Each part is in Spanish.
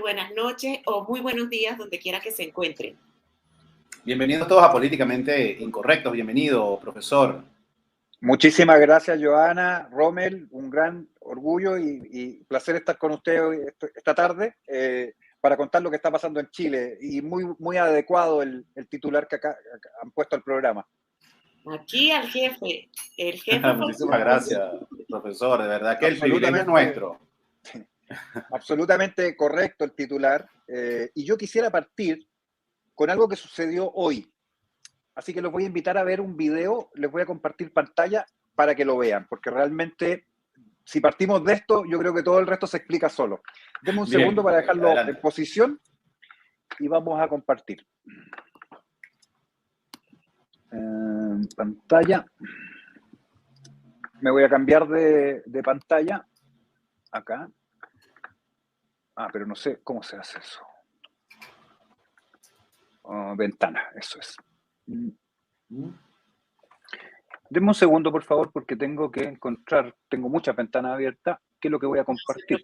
Buenas noches o muy buenos días donde quiera que se encuentren. Bienvenidos todos a Políticamente Incorrectos. Bienvenido, profesor. Muchísimas gracias, Joana, Rommel. Un gran orgullo y placer estar con ustedes esta tarde para contar lo que está pasando en Chile. Y muy adecuado el titular que acá han puesto al programa. Aquí al jefe. El jefe. Muchísimas gracias, profesor. De verdad que el privilegio es nuestro. Absolutamente correcto el titular. Y yo quisiera partir con algo que sucedió hoy. Así que los voy a invitar a ver un video, les voy a compartir pantalla para que lo vean, porque realmente, si partimos de esto, yo creo que todo el resto se explica solo. Denme un segundo para dejarlo adelante en posición y vamos a compartir. Pantalla. Me voy a cambiar de pantalla. Acá. Pero no sé cómo se hace eso. Ventana, eso es. Denme un segundo, por favor, porque tengo que encontrar, tengo muchas ventanas abiertas, que es lo que voy a compartir.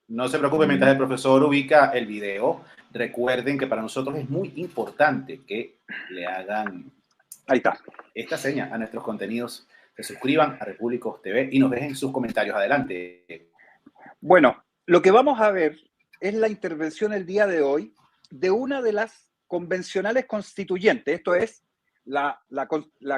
No se preocupe, mientras el profesor ubica el video, recuerden que para nosotros es muy importante que le hagan Ahí está. Esta seña a nuestros contenidos, se suscriban a Repúblicos TV y nos dejen sus comentarios. Adelante. Bueno, lo que vamos a ver es la intervención el día de hoy de una de las convencionales constituyentes, esto es, la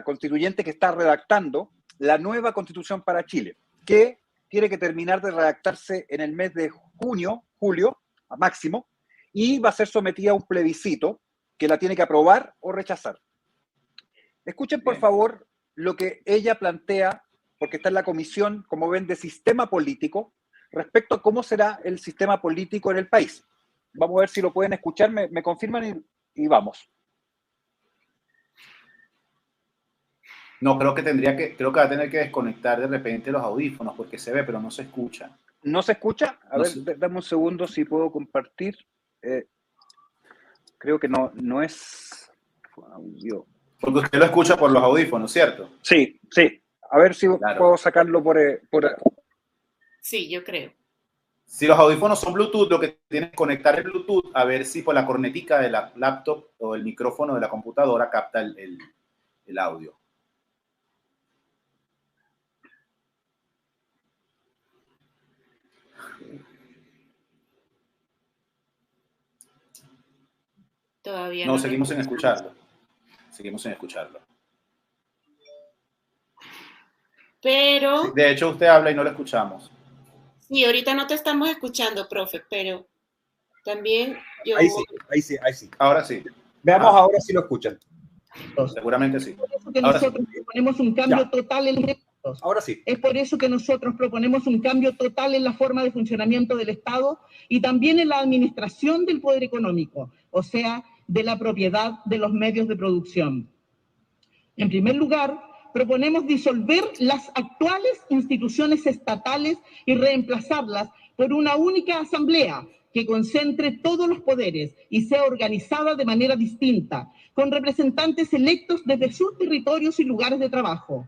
constituyente que está redactando la nueva constitución para Chile, que tiene que terminar de redactarse en el mes de julio, a máximo, y va a ser sometida a un plebiscito que la tiene que aprobar o rechazar. Escuchen, por favor, lo que ella plantea, porque está en la comisión, como ven, de sistema político, respecto a cómo será el sistema político en el país. Vamos a ver si lo pueden escuchar, me confirman y vamos. No, creo que va a tener que desconectar de repente los audífonos porque se ve, pero no se escucha. ¿No se escucha? A ver, dame un segundo si puedo compartir. Creo que no es audio. Porque usted lo escucha por los audífonos, ¿cierto? Sí. A ver si puedo sacarlo por... Sí, yo creo. Si los audífonos son Bluetooth, lo que tienes que conectar el Bluetooth a ver si por la cornetica de la laptop o el micrófono de la computadora capta el audio. Todavía no seguimos sin escucharlo. Pero... Sí, de hecho, usted habla y no lo escuchamos. Sí, ahorita no te estamos escuchando, profe, pero también yo... Ahí sí. Ahora sí. Veamos ahora si lo escuchan. Seguramente sí. Es por eso que nosotros proponemos un cambio total en los recursos. Ahora sí. Es por eso que nosotros proponemos un cambio total en la forma de funcionamiento del Estado y también en la administración del poder económico, o sea, de la propiedad de los medios de producción. En primer lugar, proponemos disolver las actuales instituciones estatales y reemplazarlas por una única asamblea que concentre todos los poderes y sea organizada de manera distinta, con representantes electos desde sus territorios y lugares de trabajo.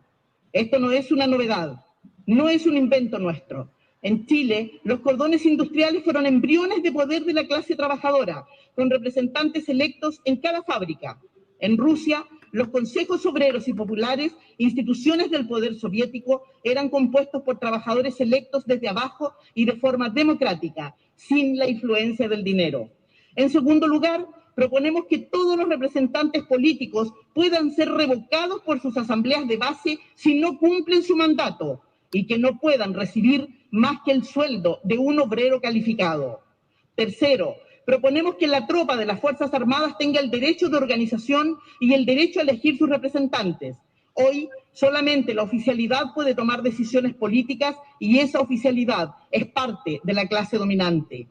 Esto no es una novedad, no es un invento nuestro. En Chile, los cordones industriales fueron embriones de poder de la clase trabajadora, con representantes electos en cada fábrica. En Rusia, los consejos obreros y populares, instituciones del poder soviético, eran compuestos por trabajadores electos desde abajo y de forma democrática, sin la influencia del dinero. En segundo lugar, proponemos que todos los representantes políticos puedan ser revocados por sus asambleas de base si no cumplen su mandato y que no puedan recibir más que el sueldo de un obrero calificado. Tercero, proponemos que la tropa de las Fuerzas Armadas tenga el derecho de organización y el derecho a elegir sus representantes. Hoy, solamente la oficialidad puede tomar decisiones políticas y esa oficialidad es parte de la clase dominante.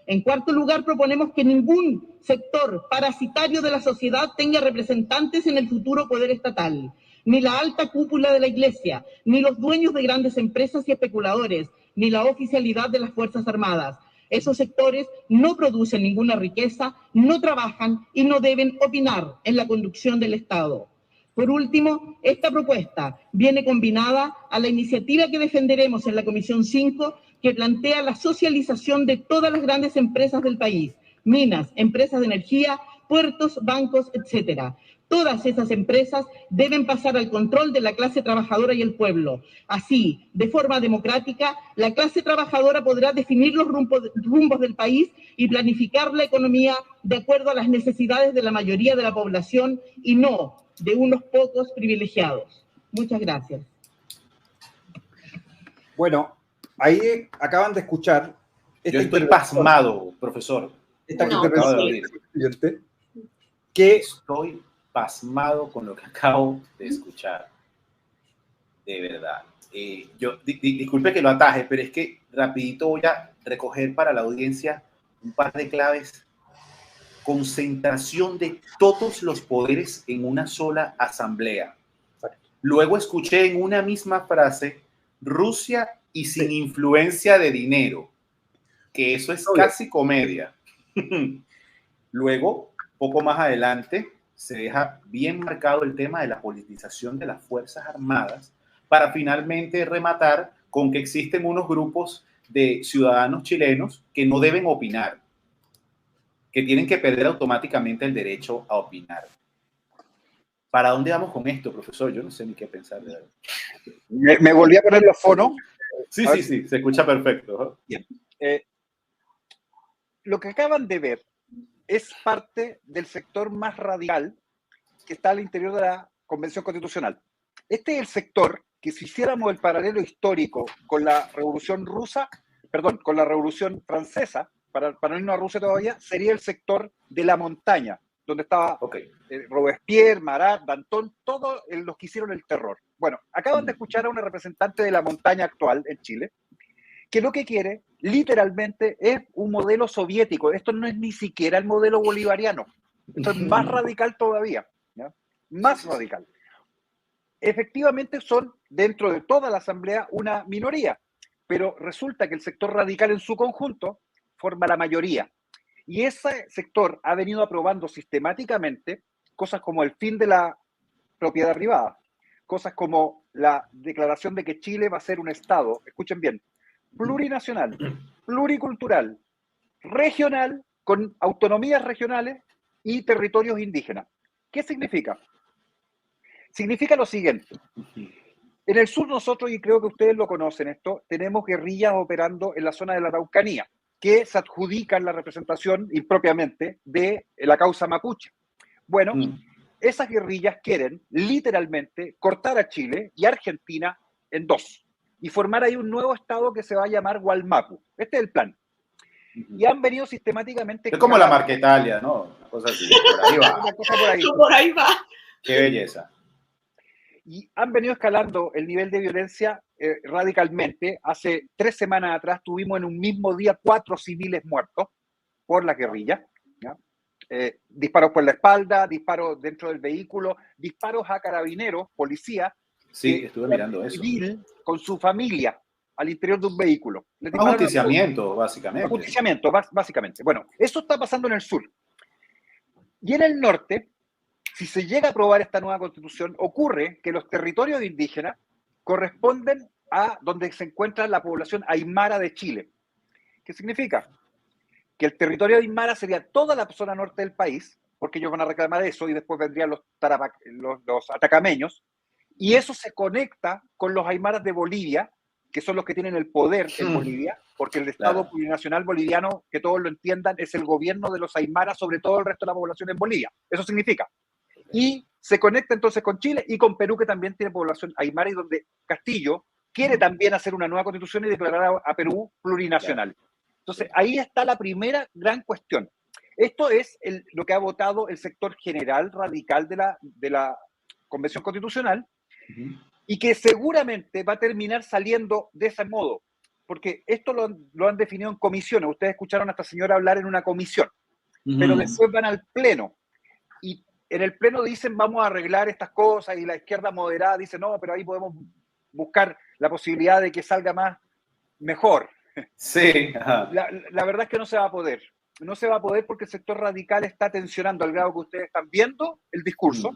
En cuarto lugar, proponemos que ningún sector parasitario de la sociedad tenga representantes en el futuro poder estatal. Ni la alta cúpula de la Iglesia, ni los dueños de grandes empresas y especuladores, ni la oficialidad de las Fuerzas Armadas. Esos sectores no producen ninguna riqueza, no trabajan y no deben opinar en la conducción del Estado. Por último, esta propuesta viene combinada a la iniciativa que defenderemos en la Comisión 5, que plantea la socialización de todas las grandes empresas del país, minas, empresas de energía, puertos, bancos, etcétera. Todas esas empresas deben pasar al control de la clase trabajadora y el pueblo. Así, de forma democrática, la clase trabajadora podrá definir los rumbos del país y planificar la economía de acuerdo a las necesidades de la mayoría de la población y no de unos pocos privilegiados. Muchas gracias. Bueno, ahí acaban de escuchar. Yo estoy pasmado, profesor. Esta No, intervención constituyente, que Estoy pasmado con lo que acabo de escuchar. De verdad. Disculpe que lo ataje, pero es que rapidito voy a recoger para la audiencia un par de claves. Concentración de todos los poderes en una sola asamblea. Luego escuché en una misma frase Rusia y sin influencia de dinero, que eso es casi comedia. Luego, poco más adelante, se deja bien marcado el tema de la politización de las Fuerzas Armadas para finalmente rematar con que existen unos grupos de ciudadanos chilenos que no deben opinar, que tienen que perder automáticamente el derecho a opinar. ¿Para dónde vamos con esto, profesor? Yo no sé ni qué pensar. Me volví a poner los fonos. Sí, se escucha perfecto. Bien. Lo que acaban de ver es parte del sector más radical que está al interior de la Convención Constitucional. Este es el sector que, si hiciéramos el paralelo histórico con la Revolución con la Revolución Francesa, para no irnos a Rusia todavía, sería el sector de la montaña, donde estaba Robespierre, Marat, Danton, todos los que hicieron el terror. Bueno, acaban de escuchar a una representante de la montaña actual en Chile, que lo que quiere, literalmente, es un modelo soviético. Esto no es ni siquiera el modelo bolivariano. Esto es más radical todavía, ¿ya? Más radical. Efectivamente son, dentro de toda la asamblea, una minoría, pero resulta que el sector radical en su conjunto forma la mayoría. Y ese sector ha venido aprobando sistemáticamente cosas como el fin de la propiedad privada, cosas como la declaración de que Chile va a ser un Estado, escuchen bien, plurinacional, pluricultural, regional, con autonomías regionales y territorios indígenas. ¿Qué significa? Significa lo siguiente. En el sur nosotros, y creo que ustedes lo conocen esto, tenemos guerrillas operando en la zona de la Araucanía, que se adjudican la representación impropiamente de la causa mapuche. Bueno, esas guerrillas quieren literalmente cortar a Chile y Argentina en dos y formar ahí un nuevo estado que se va a llamar Gualmapu. Este es el plan. Y han venido sistemáticamente... Es como la Marquetalia, ¿no? Una cosa así, por ahí va. Una cosa por ahí. Por ahí va. Qué belleza. Y han venido escalando el nivel de violencia radicalmente. Hace 3 semanas atrás tuvimos en un mismo día 4 civiles muertos por la guerrilla. Disparos por la espalda, disparos dentro del vehículo, disparos a carabineros, policía. Sí, estuve mirando eso. Civil con su familia al interior de un vehículo. Ajusticiamiento, básicamente. Ajusticiamiento, básicamente. Bueno, eso está pasando en el sur. Y en el norte, si se llega a aprobar esta nueva constitución, ocurre que los territorios indígenas corresponden a donde se encuentra la población aymara de Chile. ¿Qué significa? Que el territorio de aymara sería toda la zona norte del país, porque ellos van a reclamar eso y después vendrían los atacameños, y eso se conecta con los aymaras de Bolivia, que son los que tienen el poder en Bolivia, porque el Estado plurinacional boliviano, que todos lo entiendan, es el gobierno de los aymaras sobre todo el resto de la población en Bolivia. Eso significa. Y se conecta entonces con Chile y con Perú, que también tiene población aymara, y donde Castillo quiere también hacer una nueva constitución y declarar a Perú plurinacional. Entonces, ahí está la primera gran cuestión. Esto es lo que ha votado el sector general radical de la Convención Constitucional, y que seguramente va a terminar saliendo de ese modo, porque esto lo han definido en comisiones. Ustedes escucharon a esta señora hablar en una comisión, pero después van al pleno, y en el pleno dicen vamos a arreglar estas cosas, y la izquierda moderada dice no, pero ahí podemos buscar la posibilidad de que salga mejor. Sí. La verdad es que no se va a poder. No se va a poder porque el sector radical está tensionando al grado que ustedes están viendo el discurso,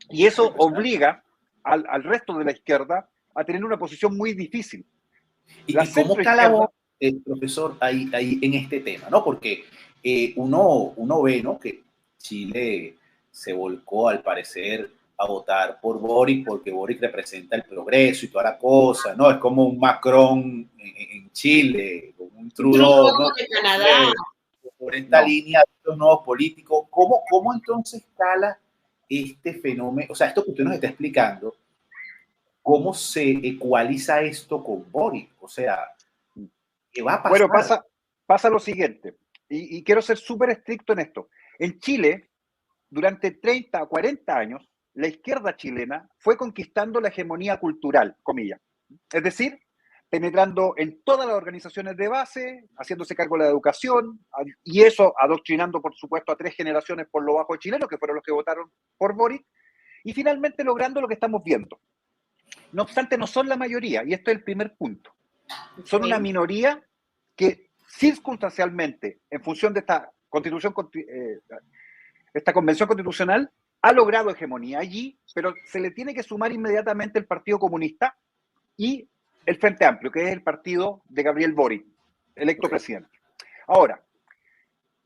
Y eso obliga al resto de la izquierda a tener una posición muy difícil. ¿Y cómo cala, profesor, ahí en este tema, ¿no? Porque uno ve, ¿no?, que Chile se volcó, al parecer, a votar por Boric, porque Boric representa el progreso y toda la cosa, ¿no? Es como un Macron en Chile, como un Trudeau, ¿no? De Canadá. Por esta línea de los nuevos políticos. ¿Cómo entonces cala este fenómeno? O sea, esto que usted nos está explicando, ¿cómo se ecualiza esto con Boric? O sea, ¿qué va a pasar? Bueno, pasa lo siguiente, y quiero ser súper estricto en esto. En Chile, durante 30 o 40 años, la izquierda chilena fue conquistando la hegemonía cultural, comillas. Es decir, penetrando en todas las organizaciones de base, haciéndose cargo de la educación, y eso adoctrinando, por supuesto, a 3 generaciones por lo bajo de chilenos, que fueron los que votaron por Boric, y finalmente logrando lo que estamos viendo. No obstante, no son la mayoría, y esto es el primer punto. Son una minoría que circunstancialmente, en función de esta convención constitucional, ha logrado hegemonía allí, pero se le tiene que sumar inmediatamente el Partido Comunista y el Frente Amplio, que es el partido de Gabriel Boric, electo presidente. Ahora,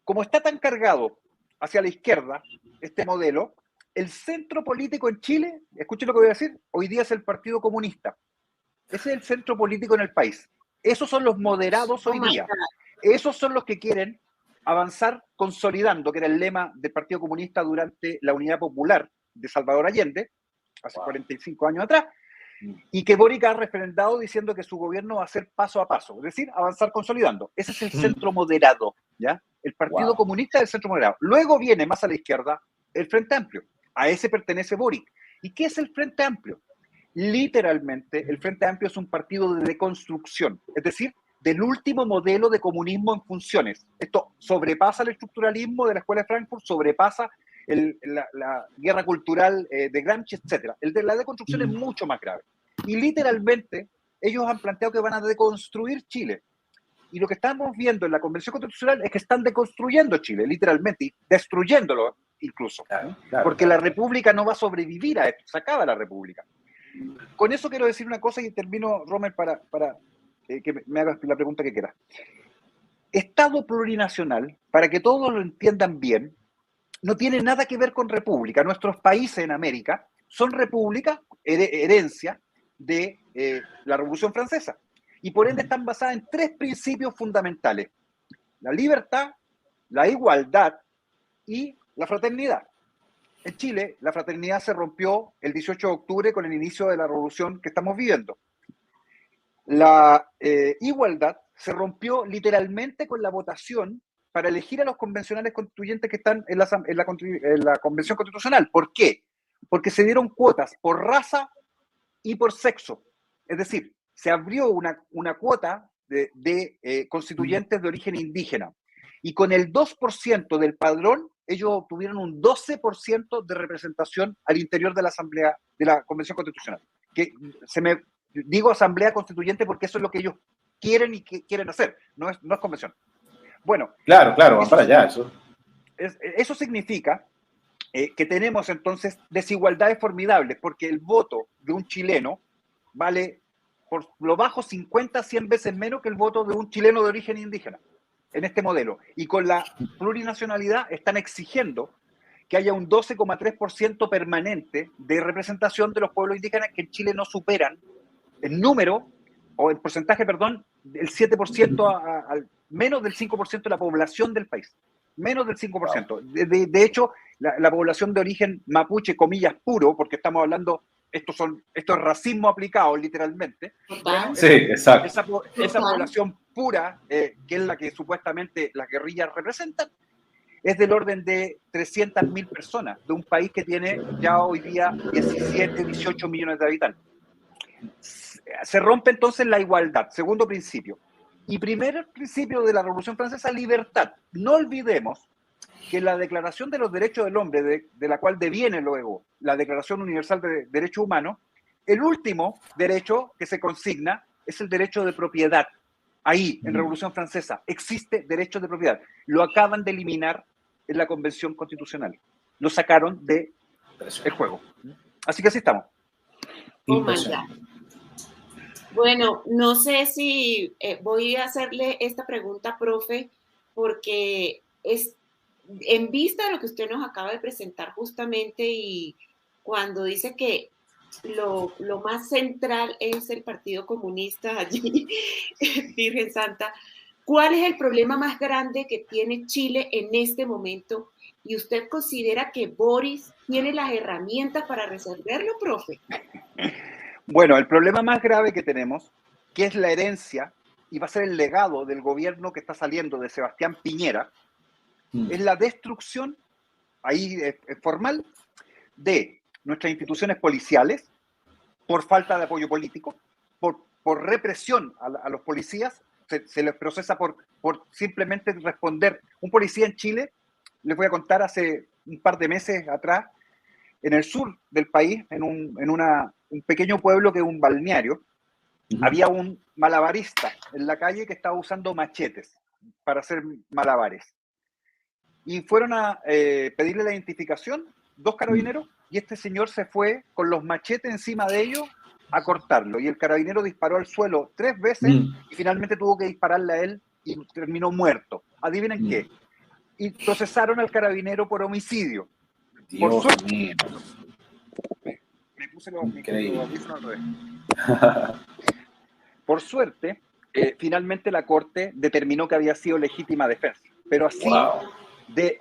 como está tan cargado hacia la izquierda este modelo, el centro político en Chile, escuchen lo que voy a decir, hoy día es el Partido Comunista. Ese es el centro político en el país. Esos son los moderados hoy día. Esos son los que quieren avanzar consolidando, que era el lema del Partido Comunista durante la Unidad Popular de Salvador Allende, hace 45 años atrás, y que Boric ha refrendado diciendo que su gobierno va a ser paso a paso, es decir, avanzar consolidando. Ese es el centro moderado, ¿ya? El Partido Comunista es el centro moderado. Luego viene más a la izquierda el Frente Amplio. A ese pertenece Boric. ¿Y qué es el Frente Amplio? Literalmente, el Frente Amplio es un partido de deconstrucción, es decir, del último modelo de comunismo en funciones. Esto sobrepasa el estructuralismo de la Escuela de Frankfurt, sobrepasa la guerra cultural de Gramsci, etc. El de la deconstrucción es mucho más grave. Y literalmente, ellos han planteado que van a deconstruir Chile. Y lo que estamos viendo en la Convención Constitucional es que están deconstruyendo Chile, literalmente, y destruyéndolo incluso. Porque la República no va a sobrevivir a esto, se acaba la República. Con eso quiero decir una cosa y termino, Romer, para que me hagas la pregunta que quieras. Estado plurinacional, para que todos lo entiendan bien, no tiene nada que ver con república. Nuestros países en América son repúblicas, herencia de la Revolución Francesa. Y por ende están basadas en 3 principios fundamentales: la libertad, la igualdad y la fraternidad. En Chile, la fraternidad se rompió el 18 de octubre con el inicio de la revolución que estamos viviendo. La igualdad se rompió literalmente con la votación para elegir a los convencionales constituyentes que están en la Convención Constitucional. ¿Por qué? Porque se dieron cuotas por raza y por sexo. Es decir, se abrió una cuota de constituyentes de origen indígena. Y con el 2% del padrón, ellos obtuvieron un 12% de representación al interior de la Asamblea, de la Convención Constitucional. Digo Asamblea Constituyente porque eso es lo que ellos quieren y que quieren hacer, no es convención. Bueno. Claro, van para allá. Eso significa que tenemos entonces desigualdades formidables, porque el voto de un chileno vale por lo bajo 50, 100 veces menos que el voto de un chileno de origen indígena en este modelo. Y con la plurinacionalidad están exigiendo que haya un 12,3% permanente de representación de los pueblos indígenas que en Chile no superan el número, o el porcentaje, perdón, del 7% al menos del 5% de la población del país. Menos del 5%. De hecho, la población de origen mapuche, comillas, puro, porque estamos hablando, esto es racismo aplicado, literalmente. Sí, exacto. Esa población pura, que es la que supuestamente las guerrillas representan, es del orden de 300.000 personas, de un país que tiene ya hoy día 17, 18 millones de habitantes. Se rompe entonces la igualdad, segundo principio. Y primer principio de la Revolución Francesa, libertad. No olvidemos que la Declaración de los Derechos del Hombre, de la cual deviene luego la Declaración Universal de Derechos Humanos, el último derecho que se consigna es el derecho de propiedad. Ahí, en Revolución Francesa, existe derecho de propiedad. Lo acaban de eliminar en la Convención Constitucional. Lo sacaron de el juego. Así que así estamos. Oh my God. Bueno, no sé si voy a hacerle esta pregunta, profe, porque es en vista de lo que usted nos acaba de presentar justamente y cuando dice que lo más central es el Partido Comunista allí, Virgen Santa, ¿cuál es el problema más grande que tiene Chile en este momento? ¿Y usted considera que Boris tiene las herramientas para resolverlo, profe? Bueno, el problema más grave que tenemos, que es la herencia, y va a ser el legado del gobierno que está saliendo de Sebastián Piñera, es la destrucción, ahí es formal, de nuestras instituciones policiales, por falta de apoyo político, por represión a los policías, se les procesa por simplemente responder. Un policía en Chile, les voy a contar, hace un par de meses atrás, en el sur del país, en un pequeño pueblo que es un balneario, había un malabarista en la calle que estaba usando machetes para hacer malabares. Y fueron a pedirle la identificación, 2 carabineros, y este señor se fue con los machetes encima de ellos a cortarlo. Y el carabinero disparó al suelo 3 veces y finalmente tuvo que dispararle a él y terminó muerto. ¿Adivinen qué? Y procesaron al carabinero por homicidio. Dios mío. Me puse los audífonos al revés. Por suerte, finalmente la Corte determinó que había sido legítima defensa. Pero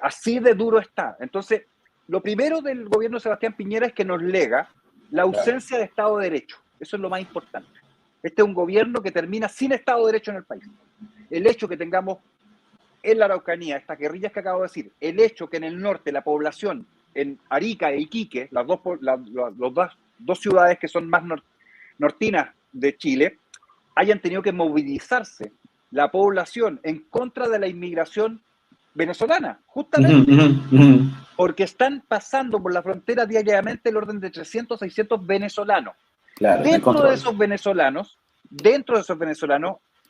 así de duro está. Entonces, lo primero del gobierno de Sebastián Piñera es que nos lega la ausencia de Estado de Derecho. Eso es lo más importante. Este es un gobierno que termina sin Estado de Derecho en el país. El hecho que tengamos en la Araucanía estas guerrillas que acabo de decir, el hecho que en el norte la población en Arica e Iquique, las dos ciudades que son más nortinas de Chile, hayan tenido que movilizarse la población en contra de la inmigración venezolana, justamente porque están pasando por la frontera diariamente el orden de 300, 600 venezolanos. Claro, dentro de esos venezolanos,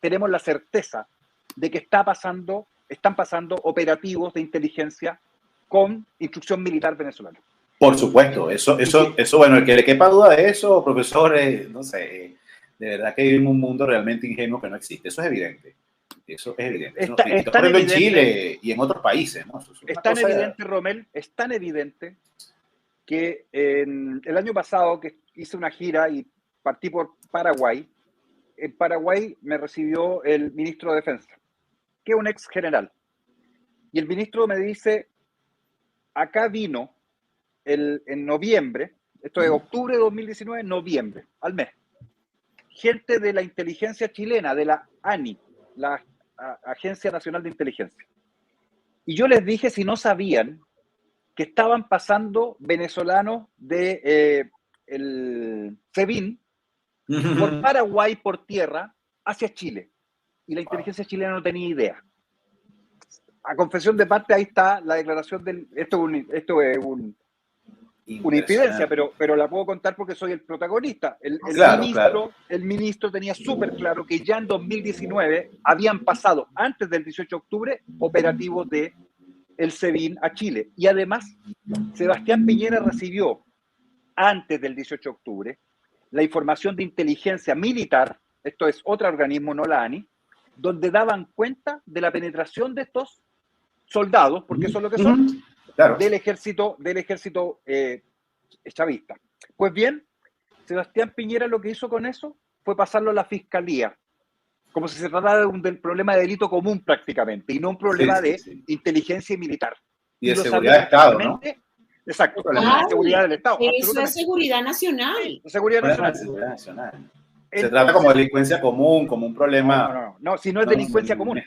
tenemos la certeza de que están pasando operativos de inteligencia con instrucción militar venezolana. Por supuesto, eso, bueno, el que le quepa duda de eso, profesor, no sé, de verdad que vivimos un mundo realmente ingenuo que no existe, eso es evidente. Eso es evidente. Está en Chile y en otros países, ¿no? Es tan evidente, Romel, es tan evidente que el año pasado que hice una gira y partí por Paraguay, en Paraguay me recibió el ministro de Defensa, que es un ex general. Y el ministro me dice, acá vino en noviembre, esto es octubre de 2019, noviembre, al mes, gente de la inteligencia chilena, de la ANI, la Agencia Nacional de Inteligencia. Y yo les dije si no sabían que estaban pasando venezolanos de el SEBIN por Paraguay por tierra hacia Chile. Y la inteligencia chilena no tenía idea. A confesión de parte, ahí está la declaración del... Esto es una infidencia, pero la puedo contar porque soy el protagonista. El ministro tenía súper claro que ya en 2019 habían pasado, antes del 18 de octubre, operativos de el SEBIN a Chile. Y además, Sebastián Piñera recibió, antes del 18 de octubre, la información de inteligencia militar, esto es otro organismo, no la ANI, donde daban cuenta de la penetración de estos soldados, porque eso es lo que son, claro, del ejército chavista. Pues bien, Sebastián Piñera lo que hizo con eso fue pasarlo a la fiscalía, como si se tratara de un problema de delito común prácticamente, y no un problema de inteligencia y militar. Y de seguridad de Estado, ¿no? Exacto, de seguridad del Estado. Eso es seguridad nacional. Seguridad nacional. Se trata como delincuencia común, como un problema... No, si no es delincuencia común.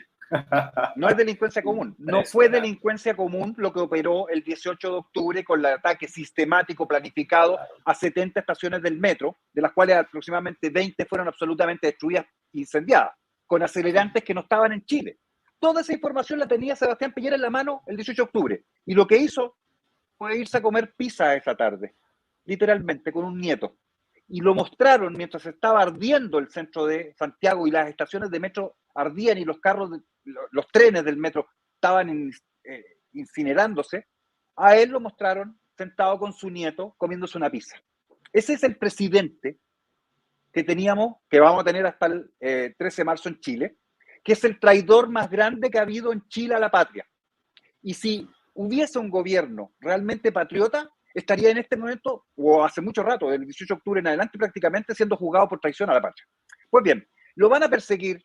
No es delincuencia común. No fue delincuencia común lo que operó el 18 de octubre con el ataque sistemático planificado a 70 estaciones del metro, de las cuales aproximadamente 20 fueron absolutamente destruidas, incendiadas, con acelerantes que no estaban en Chile. Toda esa información la tenía Sebastián Piñera en la mano el 18 de octubre. Y lo que hizo fue irse a comer pizza esa tarde, literalmente, con un nieto. Y lo mostraron mientras estaba ardiendo el centro de Santiago y las estaciones de metro ardían y los trenes del metro estaban incinerándose. A él lo mostraron sentado con su nieto comiéndose una pizza. Ese es el presidente que teníamos, que vamos a tener hasta el 13 de marzo en Chile, que es el traidor más grande que ha habido en Chile a la patria. Y si hubiese un gobierno realmente patriota, estaría en este momento, o hace mucho rato, del 18 de octubre en adelante, prácticamente siendo juzgado por traición a la patria. Pues bien, lo van a perseguir,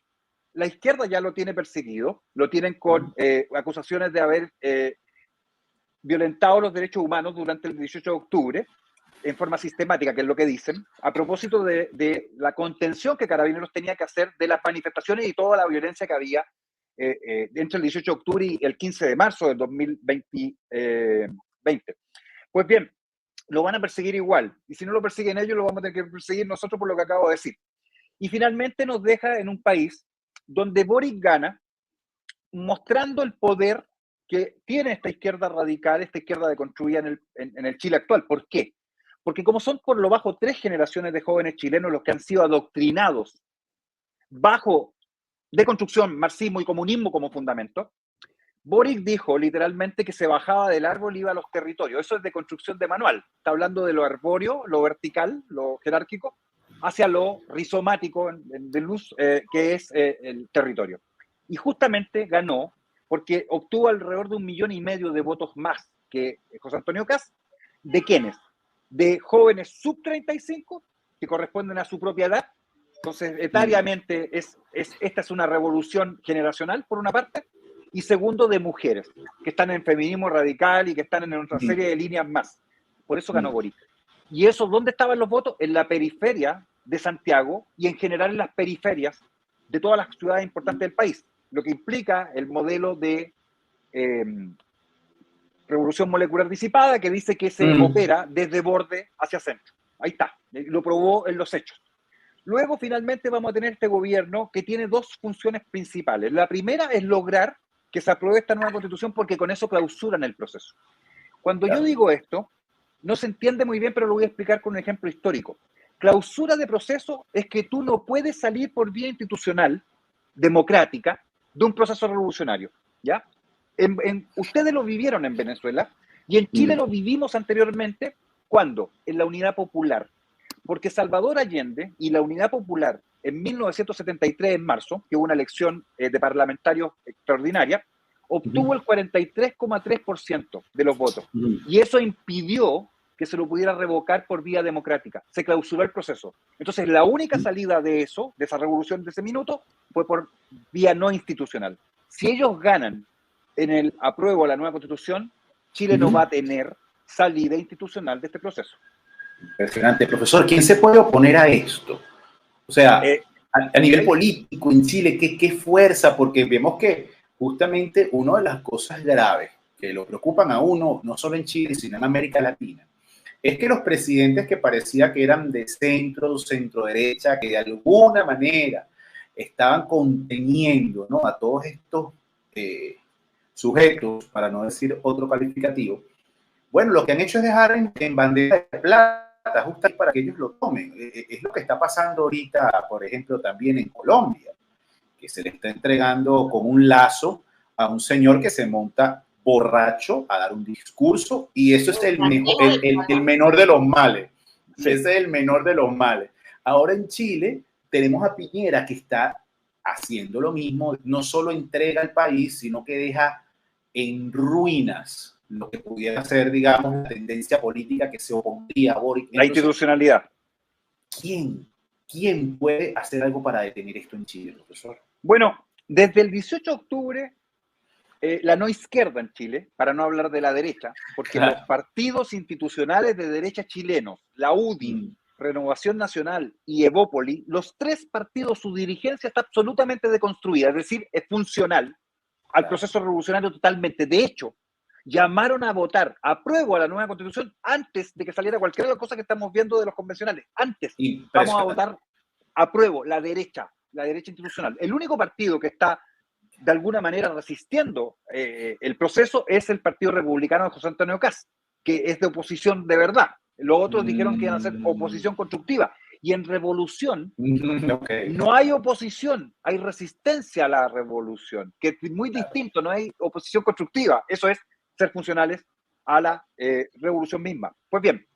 la izquierda ya lo tiene perseguido, lo tienen con acusaciones de haber violentado los derechos humanos durante el 18 de octubre, en forma sistemática, que es lo que dicen, a propósito de la contención que Carabineros tenía que hacer de las manifestaciones y toda la violencia que había entre el 18 de octubre y el 15 de marzo del 2020. Pues bien, lo van a perseguir igual, y si no lo persiguen ellos, lo vamos a tener que perseguir nosotros por lo que acabo de decir. Y finalmente nos deja en un país donde Boric gana, mostrando el poder que tiene esta izquierda radical, esta izquierda deconstruida en el Chile actual. ¿Por qué? Porque como son por lo bajo 3 generaciones de jóvenes chilenos los que han sido adoctrinados bajo deconstrucción, marxismo y comunismo como fundamento, Boric dijo literalmente que se bajaba del árbol y iba a los territorios. Eso es deconstrucción de manual. Está hablando de lo arbóreo, lo vertical, lo jerárquico, hacia lo rizomático de luz, que es el territorio. Y justamente ganó porque obtuvo alrededor de 1,5 millones de votos más que José Antonio Kast. ¿De quiénes? De jóvenes sub 35, que corresponden a su propia edad. Entonces, etariamente, esta es una revolución generacional, por una parte, y segundo, de mujeres, que están en feminismo radical y que están en otra serie de líneas más. Por eso ganó Boric. ¿Y eso dónde estaban los votos? En la periferia de Santiago y en general en las periferias de todas las ciudades importantes del país, lo que implica el modelo de revolución molecular disipada, que dice que se opera desde borde hacia centro. Ahí está, lo probó en los hechos. Luego, finalmente, vamos a tener este gobierno que tiene 2 funciones principales. La primera es lograr que se apruebe esta nueva constitución porque con eso clausuran el proceso. Cuando yo digo esto, no se entiende muy bien, pero lo voy a explicar con un ejemplo histórico. Clausura de proceso es que tú no puedes salir por vía institucional, democrática, de un proceso revolucionario, ¿ya? Ustedes lo vivieron en Venezuela y en Chile lo vivimos anteriormente, ¿cuándo? En la Unidad Popular. Porque Salvador Allende y la Unidad Popular en 1973, en marzo, que hubo una elección de parlamentarios extraordinaria, obtuvo el 43,3% de los votos. Y eso impidió que se lo pudiera revocar por vía democrática. Se clausuró el proceso. Entonces, la única salida de eso, de esa revolución de ese minuto, fue por vía no institucional. Si ellos ganan en el apruebo a la nueva constitución, Chile no va a tener salida institucional de este proceso. Impresionante. Profesor, ¿quién se puede oponer a esto? O sea, a nivel político en Chile, ¿qué fuerza? Porque vemos que justamente una de las cosas graves que lo preocupan a uno, no solo en Chile, sino en América Latina, es que los presidentes que parecía que eran de centro, centro-derecha, que de alguna manera estaban conteniendo, ¿no?, a todos estos sujetos, para no decir otro calificativo, bueno, lo que han hecho es dejar en bandeja de plata, justo para que ellos lo tomen. Es lo que está pasando ahorita, por ejemplo, también en Colombia, que se le está entregando con un lazo a un señor que se monta borracho a dar un discurso, y eso es el menor de los males. Ese es el menor de los males. Ahora en Chile tenemos a Piñera, que está haciendo lo mismo, no solo entrega al país, sino que deja en ruinas lo que pudiera ser, digamos, la tendencia política que se opondría a Boric. La institucionalidad. ¿Quién puede hacer algo para detener esto en Chile, profesor? Bueno, desde el 18 de octubre, la no izquierda en Chile, para no hablar de la derecha, porque los partidos institucionales de derecha chilenos, la UDI, Renovación Nacional y Evópoli, los 3 partidos, su dirigencia está absolutamente deconstruida, es decir, es funcional al proceso revolucionario totalmente. De hecho, llamaron a votar apruebo a la nueva constitución antes de que saliera cualquier otra cosa que estamos viendo de los convencionales. Antes vamos a votar apruebo, la derecha institucional. El único partido que está de alguna manera resistiendo el proceso es el Partido Republicano de José Antonio Kast, que es de oposición de verdad. Los otros dijeron que iban a ser oposición constructiva. Y en revolución no hay oposición, hay resistencia a la revolución, que es muy distinto, no hay oposición constructiva. Eso es ser funcionales a la revolución misma. Pues bien,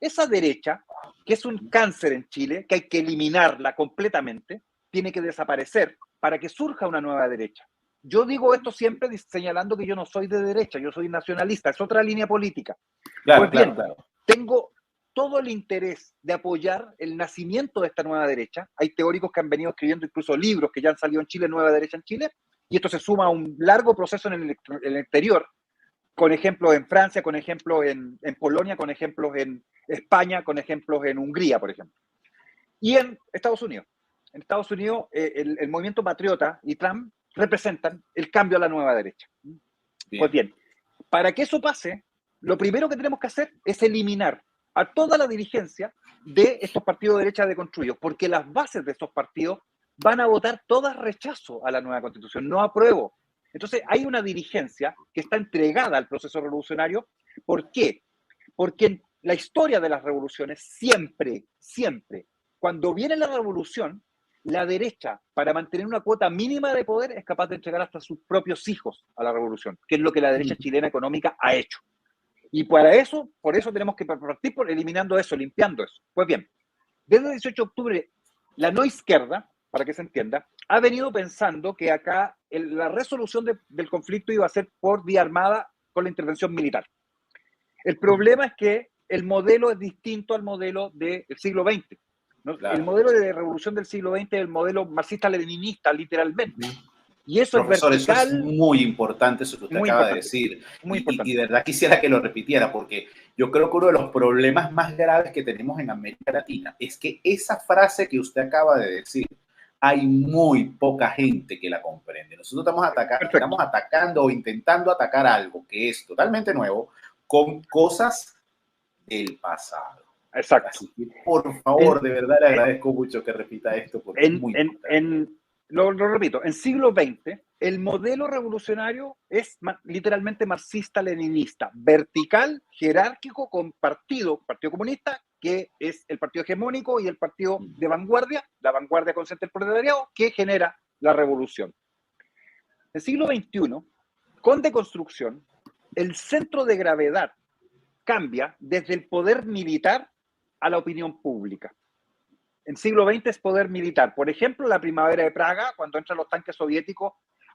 esa derecha, que es un cáncer en Chile, que hay que eliminarla completamente, tiene que desaparecer para que surja una nueva derecha. Yo digo esto siempre señalando que yo no soy de derecha, yo soy nacionalista, es otra línea política. Claro, pues bien, claro. Tengo todo el interés de apoyar el nacimiento de esta nueva derecha. Hay teóricos que han venido escribiendo incluso libros que ya han salido en Chile, Nueva Derecha en Chile, y esto se suma a un largo proceso en el exterior, con ejemplos en Francia, con ejemplos en Polonia, con ejemplos en España, con ejemplos en Hungría, por ejemplo. Y en Estados Unidos. En Estados Unidos, el movimiento patriota y Trump representan el cambio a la nueva derecha. Bien. Pues bien, para que eso pase, lo primero que tenemos que hacer es eliminar a toda la dirigencia de estos partidos de derecha deconstruidos, porque las bases de estos partidos van a votar todas rechazo a la nueva constitución, no apruebo. Entonces hay una dirigencia que está entregada al proceso revolucionario. ¿Por qué? Porque en la historia de las revoluciones siempre, cuando viene la revolución, la derecha, para mantener una cuota mínima de poder, es capaz de entregar hasta sus propios hijos a la revolución, que es lo que la derecha chilena económica ha hecho. Y por eso tenemos que partir por eliminando eso, limpiando eso. Pues bien, desde el 18 de octubre, la no izquierda, para que se entienda, ha venido pensando que acá la resolución del conflicto iba a ser por vía armada con la intervención militar. El problema es que el modelo es distinto al modelo del siglo XX. ¿no? Claro. El modelo de revolución del siglo XX es el modelo marxista-leninista, literalmente. Y eso Profesor, es vertical. Eso es muy importante, eso que usted acaba de decir. Y de verdad quisiera que lo repitiera, porque yo creo que uno de los problemas más graves que tenemos en América Latina es que esa frase que usted acaba de decir, hay muy poca gente que la comprende. Nosotros estamos atacando o intentando atacar algo que es totalmente nuevo con cosas del pasado. Exacto. Así que, por favor, de verdad le agradezco mucho que repita esto, porque es muy importante. Lo repito, en siglo XX, el modelo revolucionario es literalmente marxista-leninista, vertical, jerárquico, con partido comunista, que es el partido hegemónico, y el partido de vanguardia, la vanguardia consciente del proletariado, que genera la revolución. En el siglo XXI, con deconstrucción, el centro de gravedad cambia desde el poder militar a la opinión pública. En siglo XX es poder militar. Por ejemplo, la primavera de Praga, cuando entran los tanques soviéticos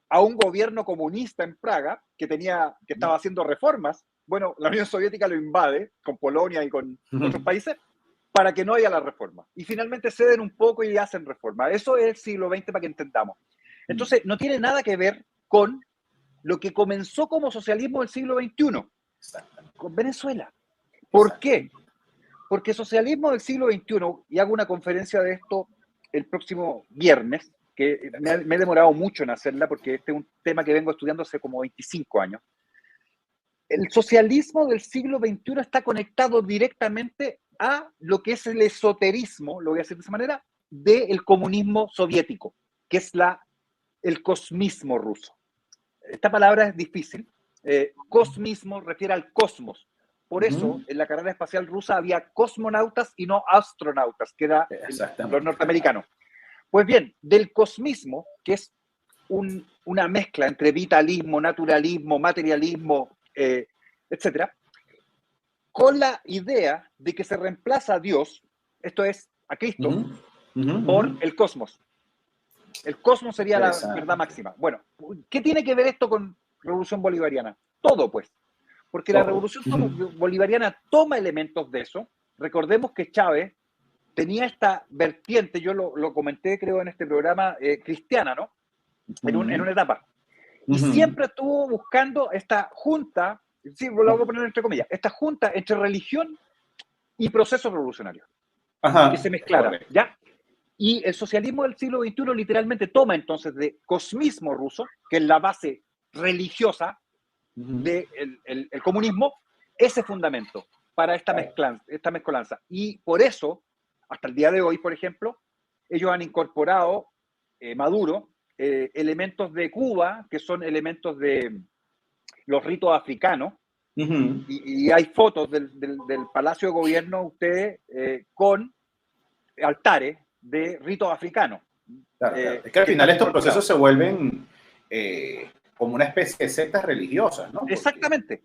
a un gobierno comunista en Praga, que estaba haciendo reformas. Bueno, la Unión Soviética lo invade, con Polonia y con otros países, para que no haya la reforma. Y finalmente ceden un poco y hacen reforma. Eso es el siglo XX, para que entendamos. Entonces, no tiene nada que ver con lo que comenzó como socialismo del siglo XXI, con Venezuela. ¿Por qué? Porque socialismo del siglo XXI, y hago una conferencia de esto el próximo viernes, que me he demorado mucho en hacerla porque este es un tema que vengo estudiando hace como 25 años. El socialismo del siglo XXI está conectado directamente a lo que es el esoterismo, lo voy a decir de esa manera, del comunismo soviético, que es el cosmismo ruso. Esta palabra es difícil. Cosmismo refiere al cosmos. Por eso, en la carrera espacial rusa había cosmonautas y no astronautas, que eran los norteamericanos. Pues bien, del cosmismo, que es una mezcla entre vitalismo, naturalismo, materialismo, etc., con la idea de que se reemplaza a Dios, esto es, a Cristo, por el cosmos. El cosmos sería la verdad máxima. Bueno, ¿qué tiene que ver esto con revolución bolivariana? Todo, pues. Porque la revolución bolivariana toma elementos de eso. Recordemos que Chávez tenía esta vertiente, yo lo comenté creo en este programa, cristiana, ¿no? En una etapa. Y siempre estuvo buscando esta junta, sí, lo voy a poner entre comillas, esta junta entre religión y proceso revolucionario. Que se mezclara, ¿ya? Y el socialismo del siglo XXI literalmente toma entonces de cosmismo ruso, que es la base religiosa del comunismo, ese fundamento para esta mezcolanza. Y por eso, hasta el día de hoy, por ejemplo, ellos han incorporado, Maduro, elementos de Cuba, que son elementos de los ritos africanos, y hay fotos del Palacio de Gobierno, ustedes, con altares de ritos africanos. Claro. Es que al final estos procesos se vuelven como una especie de sectas religiosas, ¿no? Exactamente.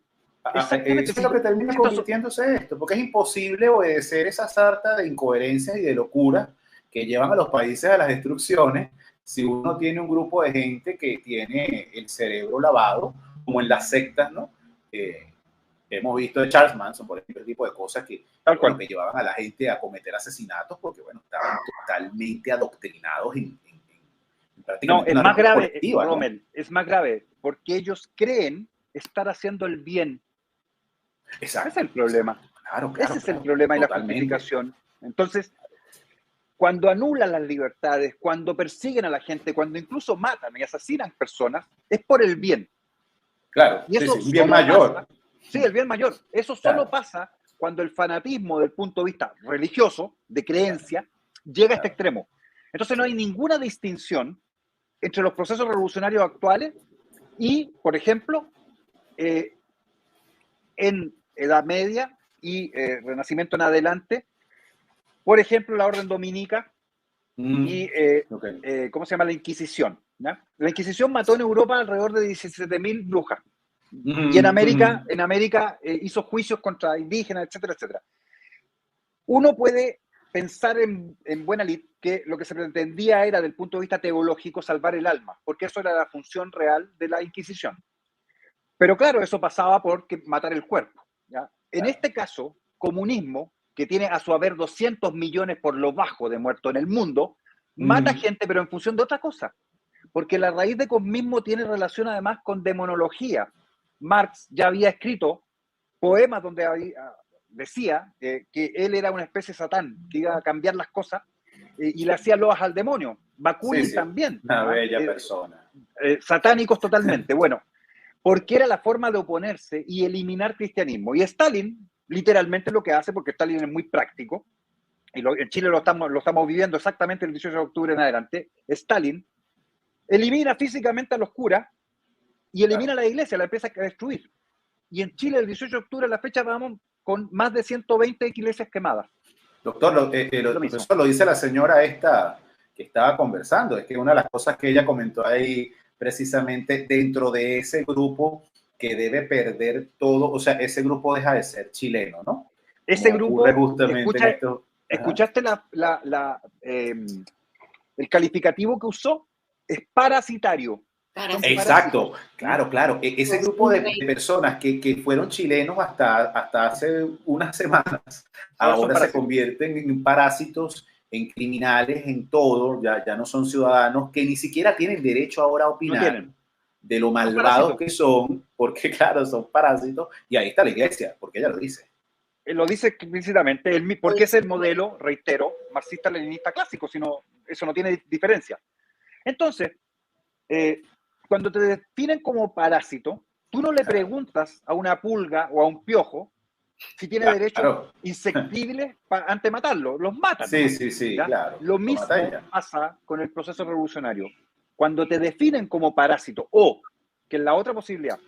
Exactamente. Eso es lo que termina convirtiéndose esto, porque es imposible obedecer esa sarta de incoherencias y de locura que llevan a los países a las destrucciones si uno tiene un grupo de gente que tiene el cerebro lavado, como en las sectas, ¿no? Hemos visto de Charles Manson, por ejemplo, el tipo de cosas que llevaban a la gente a cometer asesinatos porque, bueno, estaban totalmente adoctrinados en prácticamente no, es más grave, Rommel, ¿no? Es más grave, porque ellos creen estar haciendo el bien. Exacto. Ese es el problema. Claro, Ese es el problema y la justificación. Entonces, cuando anulan las libertades, cuando persiguen a la gente, cuando incluso matan y asesinan personas, es por el bien. Claro, y eso un bien mayor. Pasa, sí, el bien mayor. Eso solo pasa cuando el fanatismo del punto de vista religioso, de creencia, llega a este extremo. Entonces no hay ninguna distinción entre los procesos revolucionarios actuales y, por ejemplo, en Edad Media y Renacimiento en adelante, por ejemplo, la Orden Dominica y, ¿cómo se llama? La Inquisición. ¿Ya? La Inquisición mató en Europa alrededor de 17.000 brujas. Y en América hizo juicios contra indígenas, etcétera, etcétera. Uno puede pensar en buena lid que lo que se pretendía era, desde el punto de vista teológico, salvar el alma, porque eso era la función real de la Inquisición. Pero claro, eso pasaba por matar el cuerpo. ¿Ya? En este caso, comunismo, que tiene a su haber 200 millones por lo bajo de muertos en el mundo, mata gente, pero en función de otra cosa. Porque la raíz de comunismo tiene relación además con demonología. Marx ya había escrito poemas donde decía que él era una especie de Satán, que iba a cambiar las cosas y le hacía loas al demonio. Bakunin también. Una bella persona. Satánicos totalmente. Bueno, porque era la forma de oponerse y eliminar cristianismo. Y Stalin, literalmente lo que hace, porque Stalin es muy práctico, y en Chile lo estamos viviendo exactamente el 18 de octubre en adelante, Stalin elimina físicamente a los curas y elimina la iglesia, la empieza a destruir. Y en Chile, el 18 de octubre, a la fecha, vamos con más de 120 iglesias quemadas. Doctor, eso lo dice la señora esta que estaba conversando. Es que una de las cosas que ella comentó ahí, precisamente dentro de ese grupo que debe perder todo, o sea, ese grupo deja de ser chileno, ¿no? Ese grupo, justamente ¿escuchaste el calificativo que usó? Es parasitario. Exacto, claro. Ese grupo de personas que fueron chilenos hasta hace unas semanas, ahora se convierten en parásitos, en criminales, en todo, ya no son ciudadanos, que ni siquiera tienen derecho ahora a opinar de lo malvados que son, porque claro, son parásitos, y ahí está la iglesia, porque ella lo dice. Lo dice explícitamente, porque es el modelo, reitero, marxista-leninista clásico, eso no tiene diferencia. Entonces, cuando te definen como parásito, tú no le preguntas a una pulga o a un piojo si tiene derechos insectibles antes de matarlo. Los matan. Sí, claro. Lo mismo pasa con el proceso revolucionario. Cuando te definen como parásito, o que en la otra posibilidad,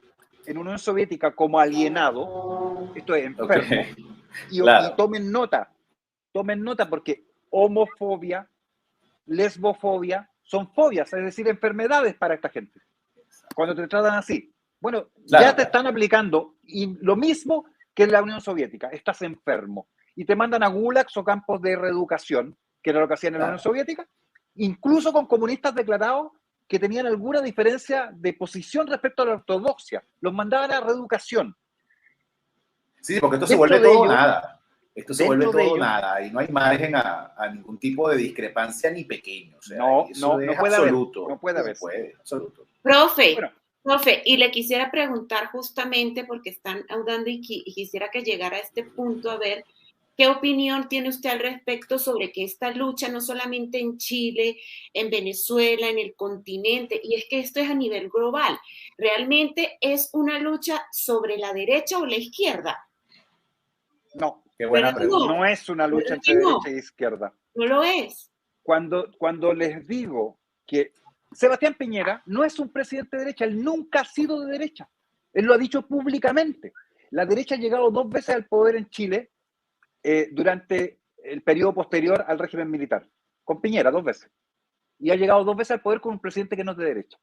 en Unión Soviética como alienado, esto es enfermo, y tomen nota porque homofobia, lesbofobia, son fobias, es decir, enfermedades para esta gente. Cuando te tratan así. Bueno, ya te están aplicando y lo mismo que en la Unión Soviética. Estás enfermo. Y te mandan a gulags o campos de reeducación, que era lo que hacían en la Unión Soviética, incluso con comunistas declarados que tenían alguna diferencia de posición respecto a la ortodoxia. Los mandaban a reeducación. Sí, porque esto se vuelve todo nada. Esto se vuelve todo nada y no hay margen a ningún tipo de discrepancia ni pequeño. O sea, no puede absoluto. Haber, no puede haber. Absoluto. Profe, y le quisiera preguntar justamente porque están hablando y quisiera que llegara a este punto a ver qué opinión tiene usted al respecto sobre que esta lucha no solamente en Chile, en Venezuela, en el continente, y es que esto es a nivel global, ¿realmente es una lucha sobre la derecha o la izquierda? No. Qué buena pregunta. No es una lucha entre derecha e izquierda. No lo es. Cuando les digo que Sebastián Piñera no es un presidente de derecha, él nunca ha sido de derecha. Él lo ha dicho públicamente. La derecha ha llegado 2 veces al poder en Chile durante el periodo posterior al régimen militar. Con Piñera 2 veces. Y ha llegado 2 veces al poder con un presidente que no es de derecha.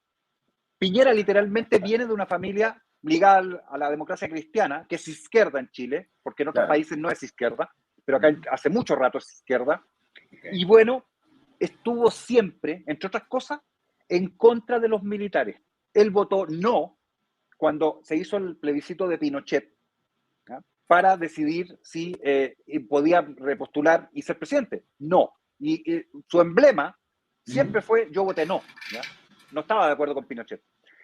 Piñera literalmente viene de una familia ligada a la democracia cristiana, que es izquierda en Chile, porque en otros países no es izquierda, pero acá hace mucho rato es izquierda. Okay. Y bueno, estuvo siempre, entre otras cosas, en contra de los militares. Él votó no cuando se hizo el plebiscito de Pinochet, ¿ya?, para decidir si podía repostular y ser presidente. No. Y su emblema siempre fue yo voté no, ¿ya? No estaba de acuerdo con Pinochet.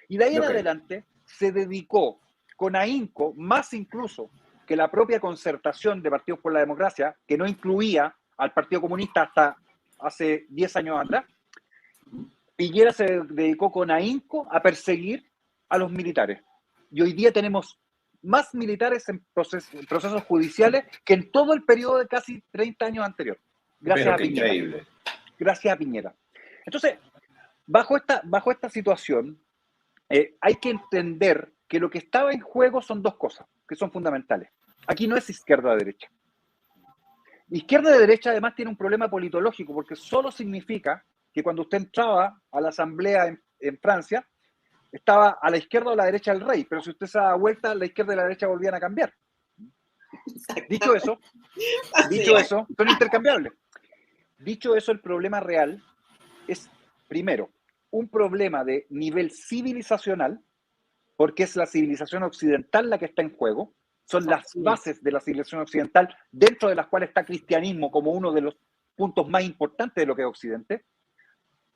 Y de ahí en adelante se dedicó con ahínco, más incluso que la propia concertación de Partidos por la Democracia, que no incluía al Partido Comunista hasta hace 10 años atrás. Piñera se dedicó con ahínco a perseguir a los militares. Y hoy día tenemos más militares en procesos judiciales que en todo el periodo de casi 30 años anterior. Gracias a Piñera. Increíble. Gracias a Piñera. Entonces, bajo esta situación, hay que entender que lo que estaba en juego son dos cosas que son fundamentales. Aquí no es izquierda-derecha. Izquierda-derecha además tiene un problema politológico, porque solo significa que cuando usted entraba a la asamblea en Francia, estaba a la izquierda o a la derecha el rey, pero si usted se da vuelta, la izquierda y la derecha volvían a cambiar. Dicho eso, son intercambiables. Dicho eso, el problema real es, primero, un problema de nivel civilizacional, porque es la civilización occidental la que está en juego, son las bases de la civilización occidental, dentro de las cuales está cristianismo como uno de los puntos más importantes de lo que es Occidente,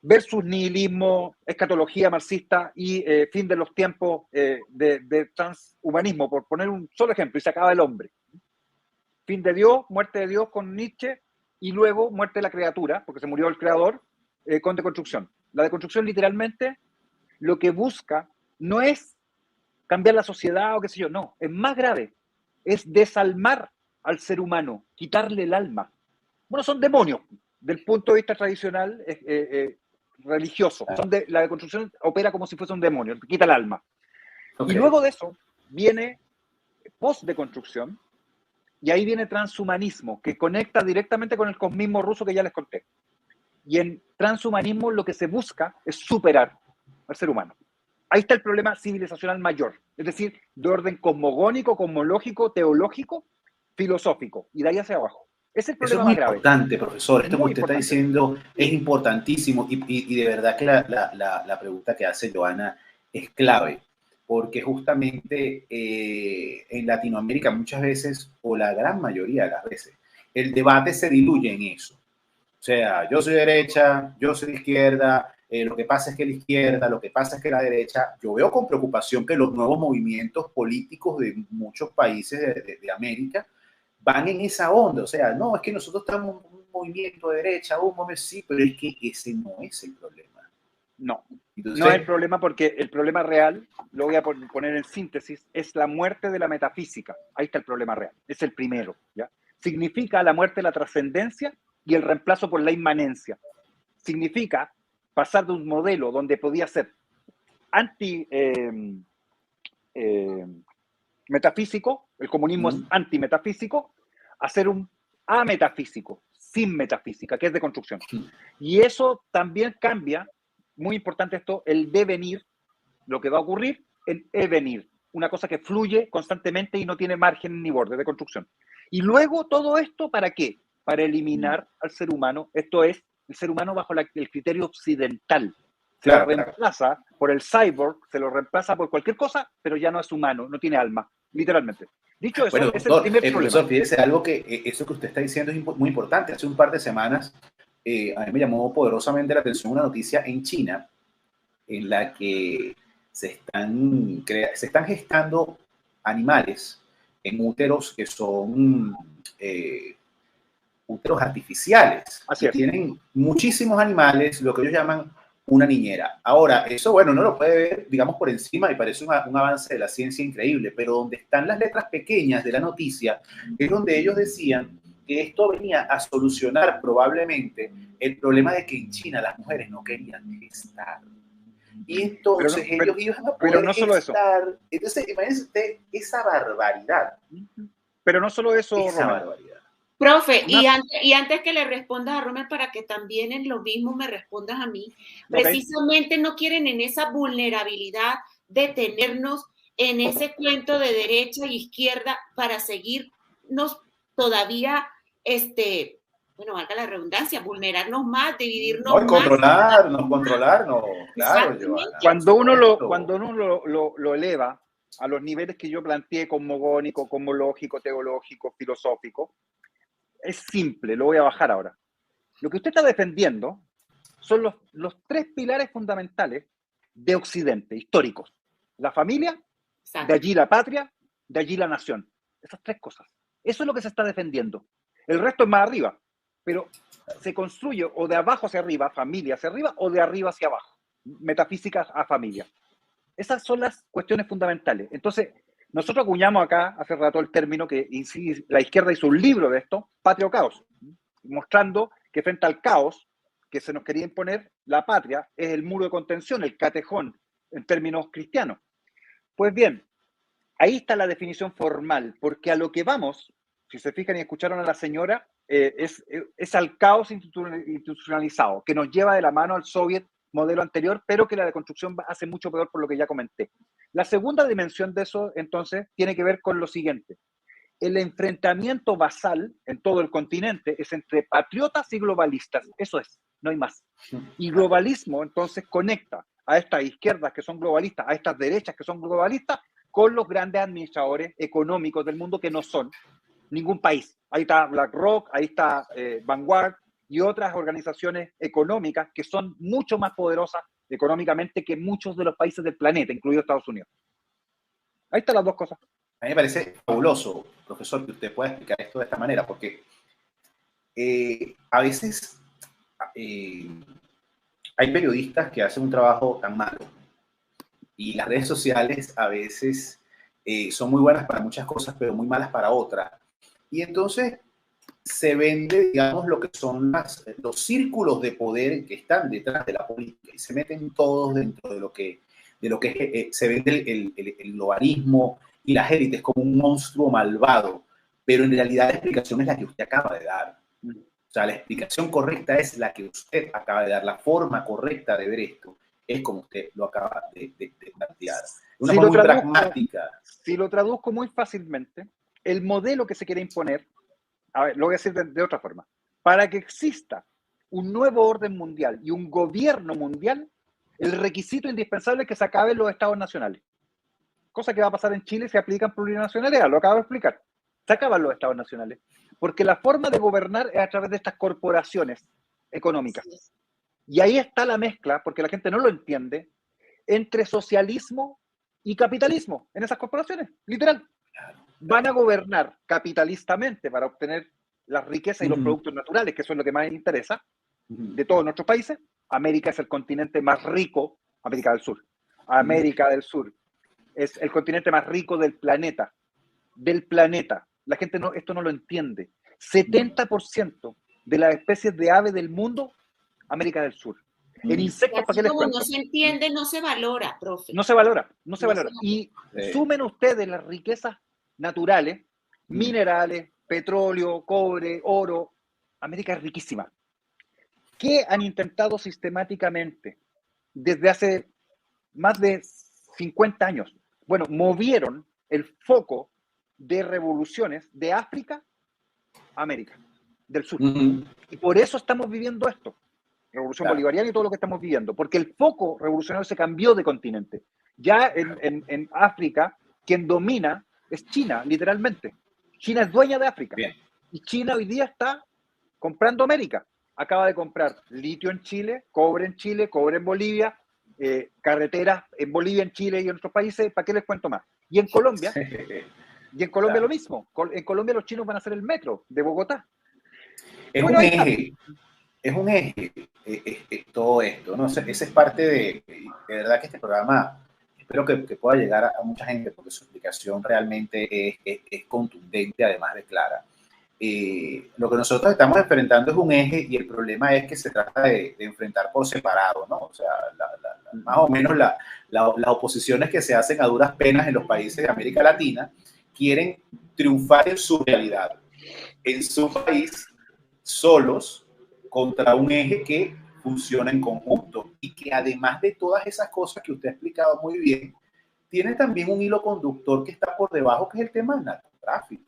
versus nihilismo, escatología marxista y fin de los tiempos de transhumanismo, por poner un solo ejemplo, y se acaba el hombre. Fin de Dios, muerte de Dios con Nietzsche, y luego muerte de la criatura, porque se murió el creador, con deconstrucción. La deconstrucción literalmente lo que busca no es cambiar la sociedad o qué sé yo, no, es más grave, es desalmar al ser humano, quitarle el alma. Bueno, son demonios, del punto de vista tradicional religioso. La deconstrucción opera como si fuese un demonio, te quita el alma. Okay. Y luego de eso viene post-deconstrucción, y ahí viene transhumanismo, que conecta directamente con el cosmismo ruso que ya les conté. Y en transhumanismo lo que se busca es superar al ser humano. Ahí está el problema civilizacional mayor, es decir, de orden cosmogónico, cosmológico, teológico, filosófico, y de ahí hacia abajo. Es el problema más grave. Eso es muy importante, profesor. Esto que usted está diciendo es importantísimo y de verdad que la pregunta que hace Joana es clave, porque justamente en Latinoamérica muchas veces, o la gran mayoría de las veces, el debate se diluye en eso. O sea, yo soy derecha, yo soy izquierda, lo que pasa es que la izquierda, lo que pasa es que la derecha. Yo veo con preocupación que los nuevos movimientos políticos de muchos países de América van en esa onda. O sea, no, es que nosotros estamos en un movimiento de derecha, sí, pero es que ese no es el problema. No, entonces, no es el problema, porque el problema real, lo voy a poner en síntesis, es la muerte de la metafísica. Ahí está el problema real, es el primero, ¿ya? Significa la muerte de la trascendencia y el reemplazo por la inmanencia. Significa pasar de un modelo donde podía ser metafísico, el comunismo es antimetafísico, a ser un ametafísico, sin metafísica, que es deconstrucción. Y eso también cambia, muy importante esto, el devenir, lo que va a ocurrir, en evenir, una cosa que fluye constantemente y no tiene margen ni borde de construcción. Y luego todo esto, ¿para qué? Para eliminar al ser humano, esto es, el ser humano bajo el criterio occidental. Se lo reemplaza por el cyborg, se lo reemplaza por cualquier cosa, pero ya no es humano, no tiene alma, literalmente. Dicho eso, bueno, es el primer problema. Profesor, fíjese algo que eso que usted está diciendo es muy importante. Hace un par de semanas a mí me llamó poderosamente la atención una noticia en China en la que se están gestando animales en úteros que son úteros artificiales. Así es. Tienen muchísimos animales, lo que ellos llaman una niñera. Ahora, eso, bueno, no lo puede ver, digamos, por encima y parece un avance de la ciencia increíble, pero donde están las letras pequeñas de la noticia es donde ellos decían que esto venía a solucionar probablemente el problema de que en China las mujeres no querían gestar. Y entonces ellos iban a poder no solo gestar. Eso. Entonces, imagínense usted esa barbaridad. Pero no solo eso, esa barbaridad. Profe, y antes que le respondas a Romer, para que también en lo mismo me respondas a mí, precisamente no quieren en esa vulnerabilidad de tenernos en ese cuento de derecha e izquierda para seguirnos todavía, bueno, valga la redundancia, vulnerarnos más, dividirnos No, y más? controlarnos, claro, Exactamente. Joana. Cuando uno lo eleva a los niveles que yo planteé cosmogónico, cosmológico, teológico, filosófico, es simple, lo voy a bajar ahora. Lo que usted está defendiendo son los tres pilares fundamentales de Occidente, históricos. La familia, Exacto. de allí la patria, de allí la nación. Esas tres cosas. Eso es lo que se está defendiendo. El resto es más arriba, pero se construye o de abajo hacia arriba, familia hacia arriba, o de arriba hacia abajo, metafísicas a familia. Esas son las cuestiones fundamentales. Entonces, nosotros acuñamos acá hace rato el término que la izquierda hizo un libro de esto, Patria o Caos, mostrando que frente al caos que se nos quería imponer, la patria es el muro de contención, el catejón, en términos cristianos. Pues bien, ahí está la definición formal, porque a lo que vamos, si se fijan y escucharon a la señora, es al caos institucionalizado, que nos lleva de la mano al soviet modelo anterior, pero que la deconstrucción hace mucho peor por lo que ya comenté. La segunda dimensión de eso, entonces, tiene que ver con lo siguiente. El enfrentamiento basal en todo el continente es entre patriotas y globalistas. Eso es, no hay más. Y globalismo, entonces, conecta a estas izquierdas que son globalistas, a estas derechas que son globalistas, con los grandes administradores económicos del mundo que no son ningún país. Ahí está BlackRock, ahí está Vanguard y otras organizaciones económicas que son mucho más poderosas económicamente que muchos de los países del planeta, incluido Estados Unidos. Ahí están las dos cosas. A mí me parece fabuloso, profesor, que usted pueda explicar esto de esta manera, porque a veces hay periodistas que hacen un trabajo tan malo y las redes sociales a veces son muy buenas para muchas cosas, pero muy malas para otras. Y entonces se vende, digamos, lo que son los círculos de poder que están detrás de la política y se meten todos dentro de lo que se vende el globalismo y las élites como un monstruo malvado, pero en realidad la explicación es la que usted acaba de dar. O sea, la explicación correcta es la que usted acaba de dar, la forma correcta de ver esto es como usted lo acaba de plantear. Una forma muy pragmática. Si lo traduzco muy fácilmente, el modelo que se quiere imponer, a ver, lo voy a decir de otra forma, para que exista un nuevo orden mundial y un gobierno mundial, el requisito indispensable es que se acaben los estados nacionales. Cosa que va a pasar en Chile si aplican plurinacionalidad, lo acabo de explicar. Se acaban los estados nacionales. Porque la forma de gobernar es a través de estas corporaciones económicas. Y ahí está la mezcla, porque la gente no lo entiende, entre socialismo y capitalismo en esas corporaciones, literal. Van a gobernar capitalistamente para obtener las riquezas y los productos naturales, que eso es lo que más les interesa, de todos nuestros países. América es el continente más rico, América del Sur. América del Sur es el continente más rico del planeta. La gente esto no lo entiende. 70% de las especies de ave del mundo, América del Sur. En insectos, ¿para qué les cuento? No se entiende, no se valora, profe. No se valora. Y sumen ustedes las riquezas naturales, minerales, petróleo, cobre, oro. América es riquísima. ¿Qué han intentado sistemáticamente desde hace más de 50 años? Bueno, movieron el foco de revoluciones de África a América del Sur. Y por eso estamos viviendo esto. Revolución bolivariana y todo lo que estamos viviendo. Porque el foco revolucionario se cambió de continente. Ya en África, quien domina es China, literalmente. China es dueña de África. Bien. Y China hoy día está comprando América. Acaba de comprar litio en Chile, cobre en Bolivia, carreteras en Bolivia, en Chile y en otros países. ¿Para qué les cuento más? Y en Colombia, lo mismo. En Colombia los chinos van a hacer el metro de Bogotá. Es un eje todo esto, ¿no? Esa es parte de verdad que este programa espero que pueda llegar a mucha gente porque su explicación realmente es contundente, además de clara. Lo que nosotros estamos enfrentando es un eje y el problema es que se trata de enfrentar por separado, ¿no? O sea, más o menos las oposiciones que se hacen a duras penas en los países de América Latina quieren triunfar en su realidad, en su país, solos, contra un eje que funciona en conjunto y que además de todas esas cosas que usted ha explicado muy bien, tiene también un hilo conductor que está por debajo, que es el tema del narcotráfico.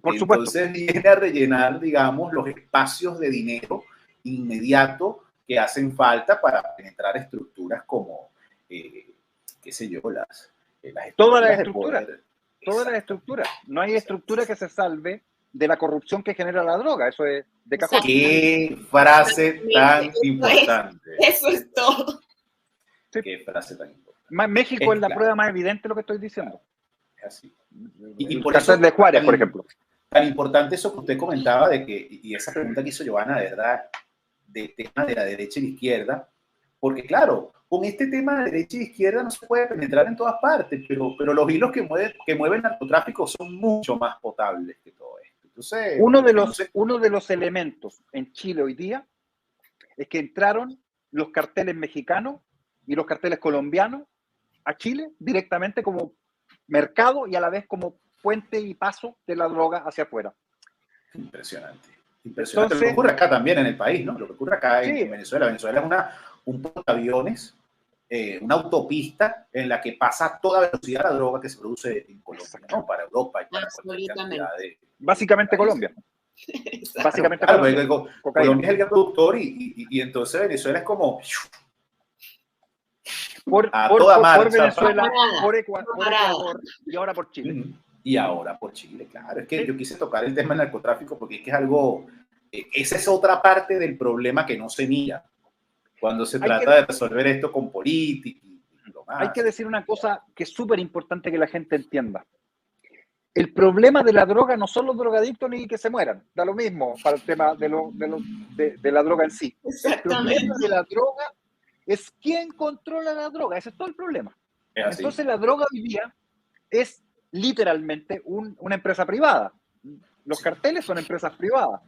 Por supuesto. Entonces viene a rellenar, digamos, los espacios de dinero inmediato que hacen falta para penetrar estructuras como, qué sé yo, las todas las estructuras. Todas las estructuras. No hay estructura que se salve de la corrupción que genera la droga. Eso es de cajón. Qué frase tan importante. Eso es todo. Sí. Qué frase tan importante. México es la prueba más evidente de lo que estoy diciendo. Es así. Y por eso de Juárez, por ejemplo. Tan importante eso que usted comentaba de que, y esa pregunta que hizo Giovanna, de verdad, del tema de la derecha y la izquierda, porque claro, con este tema de derecha y izquierda no se puede penetrar en todas partes, pero los hilos que mueven el narcotráfico son mucho más potables que todo esto. Entonces, uno de los elementos en Chile hoy día es que entraron los carteles mexicanos y los carteles colombianos a Chile directamente como mercado y a la vez como puente y paso de la droga hacia afuera. Impresionante. Impresionante. Entonces, lo que ocurre acá también en el país, ¿no? Lo que ocurre acá sí, en Venezuela. Venezuela es un portaaviones, una autopista en la que pasa a toda velocidad la droga que se produce en Colombia, ¿no? Para Europa y para cualquier cantidad de... Básicamente Colombia. Básicamente claro, Colombia es el gran productor y entonces Venezuela es como... Por Venezuela, por Ecuador y ahora por Chile. Y ahora por Chile, claro. Es que sí, yo quise tocar el tema del narcotráfico porque es que es algo... esa es otra parte del problema que no se mira cuando se trata de resolver esto con política y lo más. Hay que decir una cosa que es súper importante que la gente entienda. El problema de la droga no son los drogadictos ni que se mueran. Da lo mismo para el tema de la droga en sí. El problema de la droga es quién controla la droga. Ese es todo el problema. Entonces la droga hoy día es literalmente una empresa privada. Los carteles son empresas privadas.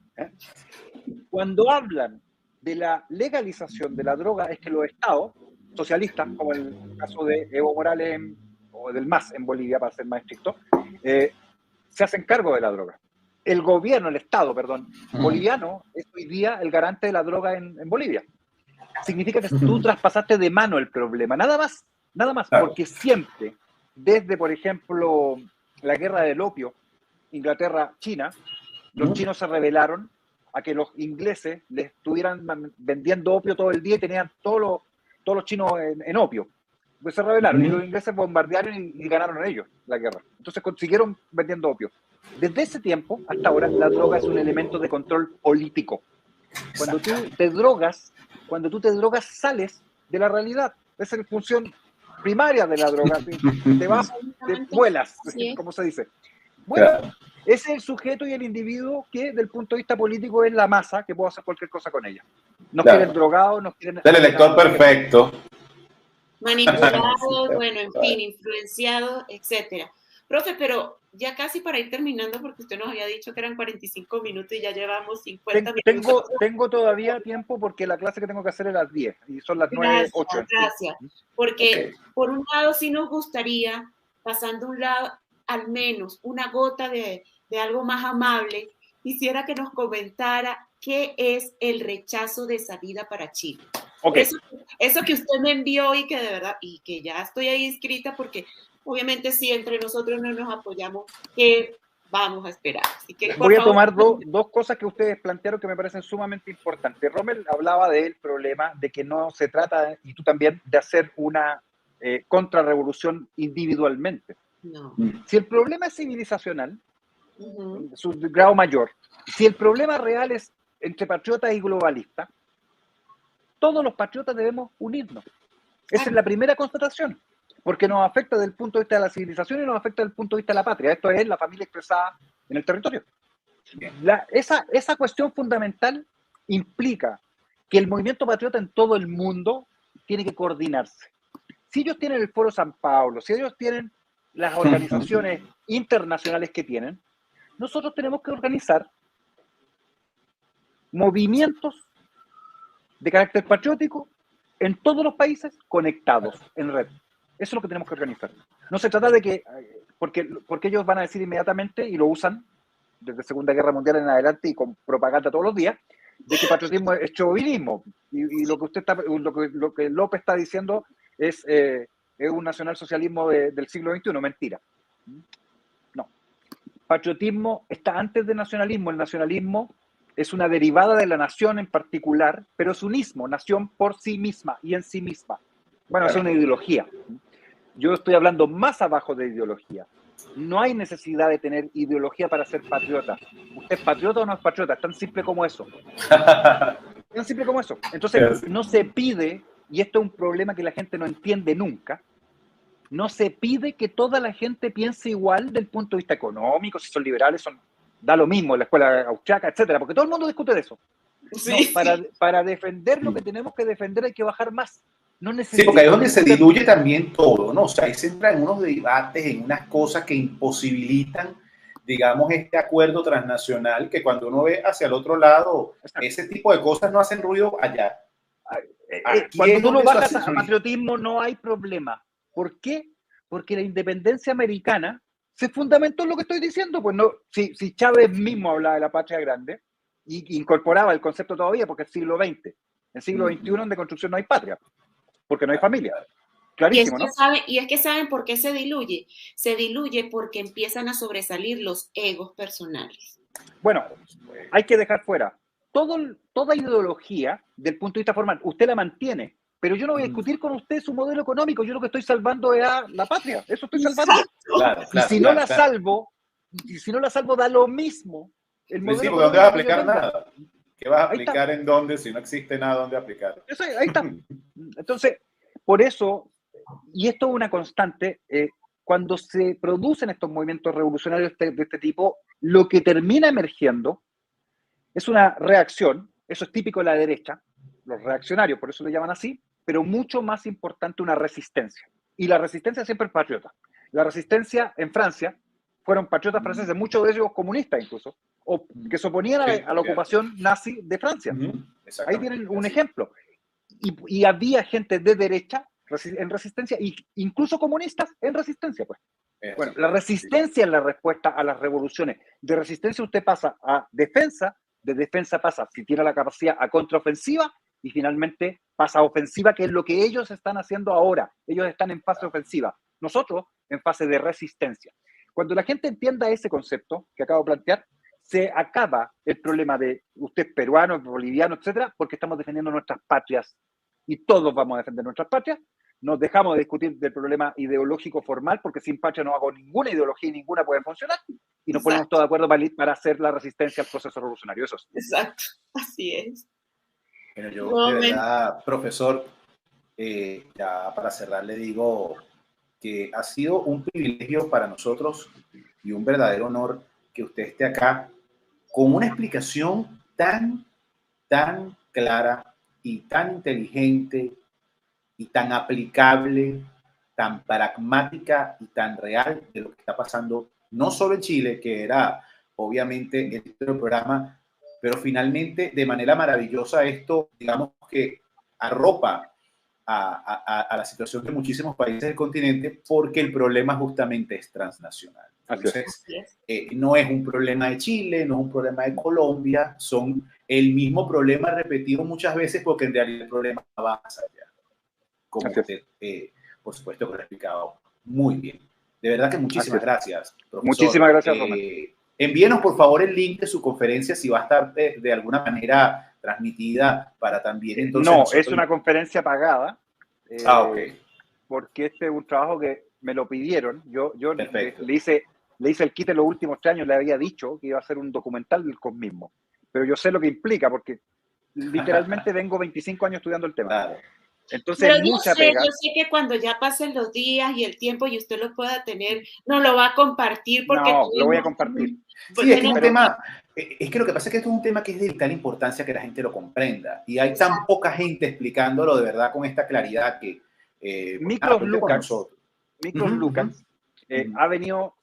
Cuando hablan de la legalización de la droga es que los estados socialistas, como en el caso de Evo Morales o del MAS en Bolivia, para ser más estricto, se hacen cargo de la droga. El gobierno, el estado, perdón, boliviano es hoy día el garante de la droga en Bolivia. Significa que tú traspasaste de mano el problema, nada más, claro. Porque siempre, desde, por ejemplo, la guerra del opio, Inglaterra-China, los chinos se rebelaron a que los ingleses les estuvieran vendiendo opio todo el día y tenían todos los chinos en opio. Pues se rebelaron y los ingleses bombardearon y ganaron ellos la guerra. Entonces consiguieron vendiendo opio. Desde ese tiempo hasta ahora la droga es un elemento de control político. Cuando tú te drogas sales de la realidad. Esa es la función primaria de la droga. Te vas, te vuelas, como se dice. Bueno, ese es el sujeto y el individuo que, del punto de vista político, es la masa que puede hacer cualquier cosa con ella. Nos quieren drogados, nos quieren... El elector perfecto. Manipulados, bueno, en fin, influenciados, etcétera. Profe, pero ya casi para ir terminando, porque usted nos había dicho que eran 45 minutos y ya llevamos 50 minutos. Tengo todavía tiempo porque la clase que tengo que hacer es a las 10 y son las 9:08. Gracias, porque por un lado sí nos gustaría, pasando un lado, al menos una gota de algo más amable, quisiera que nos comentara qué es el rechazo de salida para Chile. Okay. Eso que usted me envió y que de verdad, y que ya estoy ahí inscrita porque obviamente si entre nosotros no nos apoyamos, ¿qué vamos a esperar? Así que, voy a tomar dos cosas que ustedes plantearon que me parecen sumamente importantes. Rommel hablaba del problema de que no se trata, y tú también, de hacer una contrarrevolución individualmente. No. Si el problema es civilizacional, su grado mayor, si el problema real es entre patriotas y globalistas, todos los patriotas debemos unirnos. Esa es la primera constatación, porque nos afecta desde el punto de vista de la civilización y nos afecta desde el punto de vista de la patria. Esto es la familia expresada en el territorio. Esa cuestión fundamental implica que el movimiento patriota en todo el mundo tiene que coordinarse. Si ellos tienen el Foro San Pablo, si ellos tienen las organizaciones internacionales que tienen, nosotros tenemos que organizar movimientos de carácter patriótico en todos los países conectados en red. Eso es lo que tenemos que organizar. No se trata de que, porque ellos van a decir inmediatamente, y lo usan desde Segunda Guerra Mundial en adelante y con propaganda todos los días, de que patriotismo es chauvinismo. Y lo que López está diciendo es es un nacionalsocialismo del siglo XXI, mentira. No. Patriotismo está antes del nacionalismo. El nacionalismo es una derivada de la nación en particular, pero es un ismo, nación por sí misma y en sí misma. Bueno, es una ideología. Yo estoy hablando más abajo de ideología. No hay necesidad de tener ideología para ser patriota. ¿Usted es patriota o no es patriota? Es tan simple como eso. Tan simple como eso. Entonces, no se pide, y esto es un problema que la gente no entiende nunca, no se pide que toda la gente piense igual del punto de vista económico, si son liberales, da lo mismo en la escuela austriaca, etcétera, porque todo el mundo discute de eso. Sí, no, para defender lo que tenemos que defender hay que bajar más. No sí, porque ahí es donde se diluye también todo, ¿no? O sea, ahí se entra en unos debates, en unas cosas que imposibilitan, digamos, este acuerdo transnacional, que cuando uno ve hacia el otro lado, exacto, ese tipo de cosas no hacen ruido allá. Cuando tú no bajas a patriotismo no hay problema. ¿Por qué? Porque la independencia americana se fundamentó en lo que estoy diciendo. Pues no, si Chávez mismo hablaba de la patria grande y incorporaba el concepto todavía, porque es siglo XX. En el siglo XXI en deconstrucción no hay patria, porque no hay familia. Clarísimo, ¿no? Y es que saben por qué se diluye. Se diluye porque empiezan a sobresalir los egos personales. Bueno, hay que dejar fuera toda ideología del punto de vista formal. Usted la mantiene, pero yo no voy a discutir con usted su modelo económico. Yo lo que estoy salvando es a la patria. Eso estoy salvando. Claro, y si no la salvo, da lo mismo. El modelo porque no te vas a aplicar nada. ¿Qué vas a aplicar en dónde si no existe nada donde aplicar? Ahí está. Entonces, por eso, y esto es una constante, cuando se producen estos movimientos revolucionarios de este tipo, lo que termina emergiendo es una reacción. Eso es típico de la derecha, los reaccionarios, por eso le llaman así, pero mucho más importante una resistencia. Y la resistencia siempre es patriota. La resistencia en Francia fueron patriotas franceses, muchos de ellos comunistas incluso, o que se oponían a la ocupación nazi de Francia. Ahí tienen un ejemplo. Y había gente de derecha en resistencia, e incluso comunistas en resistencia, pues. Bueno, la resistencia es la respuesta a las revoluciones. De resistencia usted pasa a defensa, de defensa pasa, si tiene la capacidad, a contraofensiva, y finalmente pasa a ofensiva, que es lo que ellos están haciendo ahora. Ellos están en fase ofensiva, nosotros en fase de resistencia. Cuando la gente entienda ese concepto que acabo de plantear, se acaba el problema de usted es peruano, boliviano, etcétera, porque estamos defendiendo nuestras patrias y todos vamos a defender nuestras patrias. Nos dejamos de discutir del problema ideológico formal, porque sin patria no hago ninguna ideología y ninguna puede funcionar, y nos ponemos todos de acuerdo para hacer la resistencia al proceso revolucionario. Eso es. Exacto, así es. Bueno, yo de verdad, profesor, ya para cerrar le digo que ha sido un privilegio para nosotros y un verdadero honor que usted esté acá con una explicación tan clara y tan inteligente y tan aplicable, tan pragmática y tan real de lo que está pasando, no solo en Chile, que era obviamente el programa, pero finalmente de manera maravillosa esto, digamos que arropa a la situación de muchísimos países del continente, porque el problema justamente es transnacional. Entonces, no es un problema de Chile, no es un problema de Colombia, son el mismo problema repetido muchas veces, porque en realidad el problema va más allá. Como usted, por supuesto, que lo ha explicado muy bien. De verdad que muchísimas gracias, profesor. Muchísimas gracias, Román. Envíenos, por favor, el link de su conferencia, si va a estar de alguna manera transmitida para también entonces... No, es una conferencia pagada. Ok. Porque este es un trabajo que me lo pidieron. Yo le hice el kit en los últimos 3 años, le había dicho que iba a hacer un documental del cosmismo. Pero yo sé lo que implica, porque literalmente vengo 25 años estudiando el tema. Claro. Entonces, pero yo sé que cuando ya pasen los días y el tiempo y usted lo pueda tener, no lo va a compartir porque... No, lo voy a compartir. Sí, es que es un tema, es que lo que pasa es que esto es un tema que es de vital importancia que la gente lo comprenda. Y hay tan poca gente explicándolo de verdad con esta claridad que... Miklos Lukács ha venido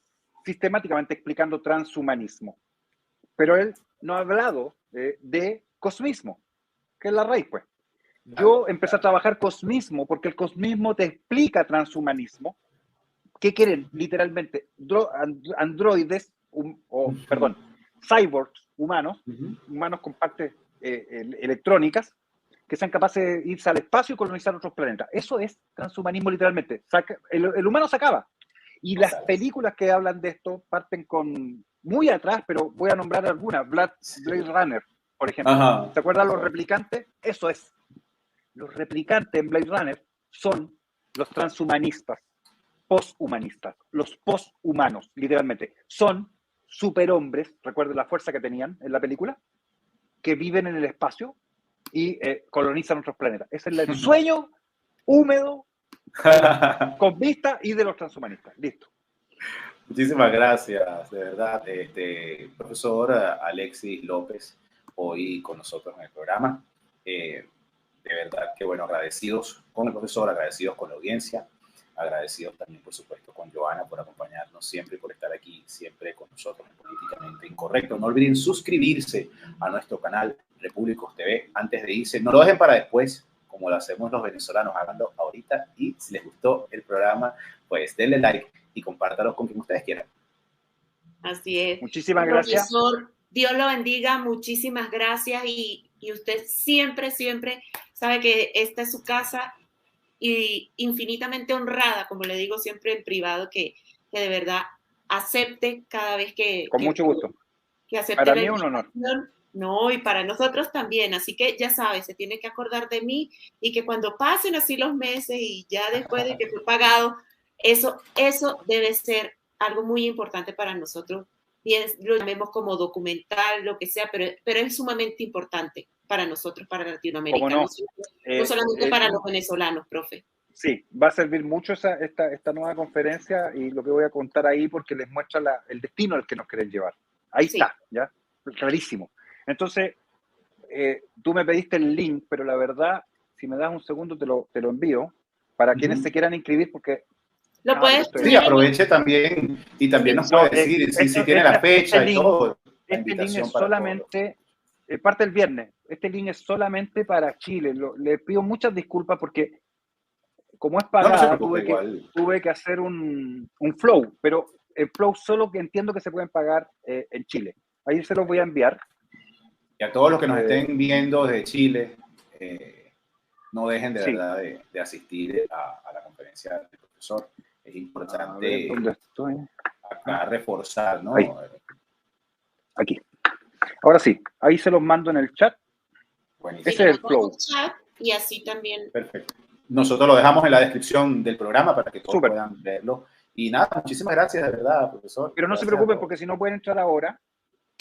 sistemáticamente explicando transhumanismo. Pero él no ha hablado de cosmismo, que es la raíz, pues. Yo empecé a trabajar cosmismo porque el cosmismo te explica transhumanismo. ¿Qué quieren? Literalmente, androides, cyborgs humanos, humanos con partes electrónicas, que sean capaces de irse al espacio y colonizar otros planetas. Eso es transhumanismo literalmente. El humano se acaba. Y las películas que hablan de esto parten con muy atrás, pero voy a nombrar algunas. Blade Runner, por ejemplo. Ajá. ¿Se acuerdan los replicantes? Eso es. Los replicantes en Blade Runner son los transhumanistas, posthumanistas, los posthumanos, literalmente. Son superhombres, recuerden la fuerza que tenían en la película, que viven en el espacio y colonizan otros planetas. Ese es el sueño húmedo con vista y de los transhumanistas. Listo. Muchísimas gracias, de verdad, profesor Alexis López, hoy con nosotros en el programa. De verdad que, bueno, agradecidos con el profesor, agradecidos con la audiencia, agradecidos también, por supuesto, con Joana por acompañarnos siempre y por estar aquí siempre con nosotros en Políticamente Incorrecto. No olviden suscribirse a nuestro canal Repúblicos TV antes de irse. No lo dejen para después, como lo hacemos los venezolanos, háganlo ahorita. Y si les gustó el programa, pues denle like y compártalo con quien ustedes quieran. Así es. Muchísimas gracias. Profesor, Dios lo bendiga, muchísimas gracias y usted siempre sabe que esta es su casa y infinitamente honrada, como le digo siempre en privado, que de verdad acepte cada vez que... Con mucho gusto. Que acepte para mí es un honor. No, y para nosotros también, así que ya sabe, se tiene que acordar de mí y que cuando pasen así los meses y ya después de que fue pagado, eso debe ser algo muy importante para nosotros. Bien, lo llamemos como documental, lo que sea, pero es sumamente importante para nosotros, para Latinoamérica, no solamente para los venezolanos, profe. Sí, va a servir mucho esta nueva conferencia y lo que voy a contar ahí porque les muestra el destino al que nos quieren llevar. Ahí está, ¿ya? Clarísimo. Entonces, tú me pediste el link, pero la verdad, si me das un segundo, te lo envío para quienes se quieran inscribir porque... Lo puedes... Sí, aproveche también y también nos puede decir si tiene la fecha y todo. Este link es solamente, parte el viernes, este link es solamente para Chile. Le pido muchas disculpas porque como es pagada, tuve que hacer un flow, pero el flow solo que entiendo que se pueden pagar en Chile. Ahí se los voy a enviar. Y a todos los que nos estén viendo desde Chile, no dejen de verdad de asistir a la conferencia del profesor. Es importante ¿dónde estoy? acá reforzar, ¿no? Ahí. Aquí. Ahora sí, ahí se los mando en el chat. Buenísimo. Ese es el flow. Y así también. Perfecto. Nosotros lo dejamos en la descripción del programa para que todos puedan verlo. Y nada, muchísimas gracias, de verdad, profesor. Pero no se preocupen porque si no pueden entrar ahora,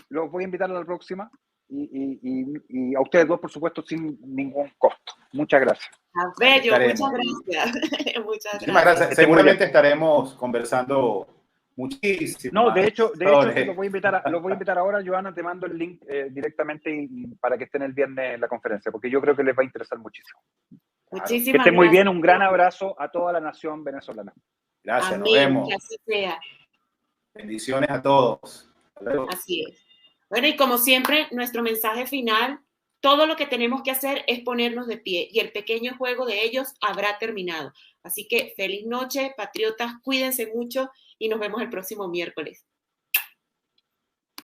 los voy a invitar a la próxima y a ustedes dos, por supuesto, sin ningún costo. Muchas gracias. Bello, muchas gracias. Muchísimas gracias. Seguramente estaremos conversando muchísimo. No, de hecho los voy a invitar ahora. Joana, te mando el link directamente para que estén el viernes en la conferencia, porque yo creo que les va a interesar muchísimo. Muchísimas que estén muy bien, un gran abrazo a toda la nación venezolana. Gracias, amén, nos vemos. que así sea. Bendiciones a todos. Así es. Bueno, y como siempre, nuestro mensaje final, todo lo que tenemos que hacer es ponernos de pie y el pequeño juego de ellos habrá terminado. Así que feliz noche, patriotas, cuídense mucho y nos vemos el próximo miércoles.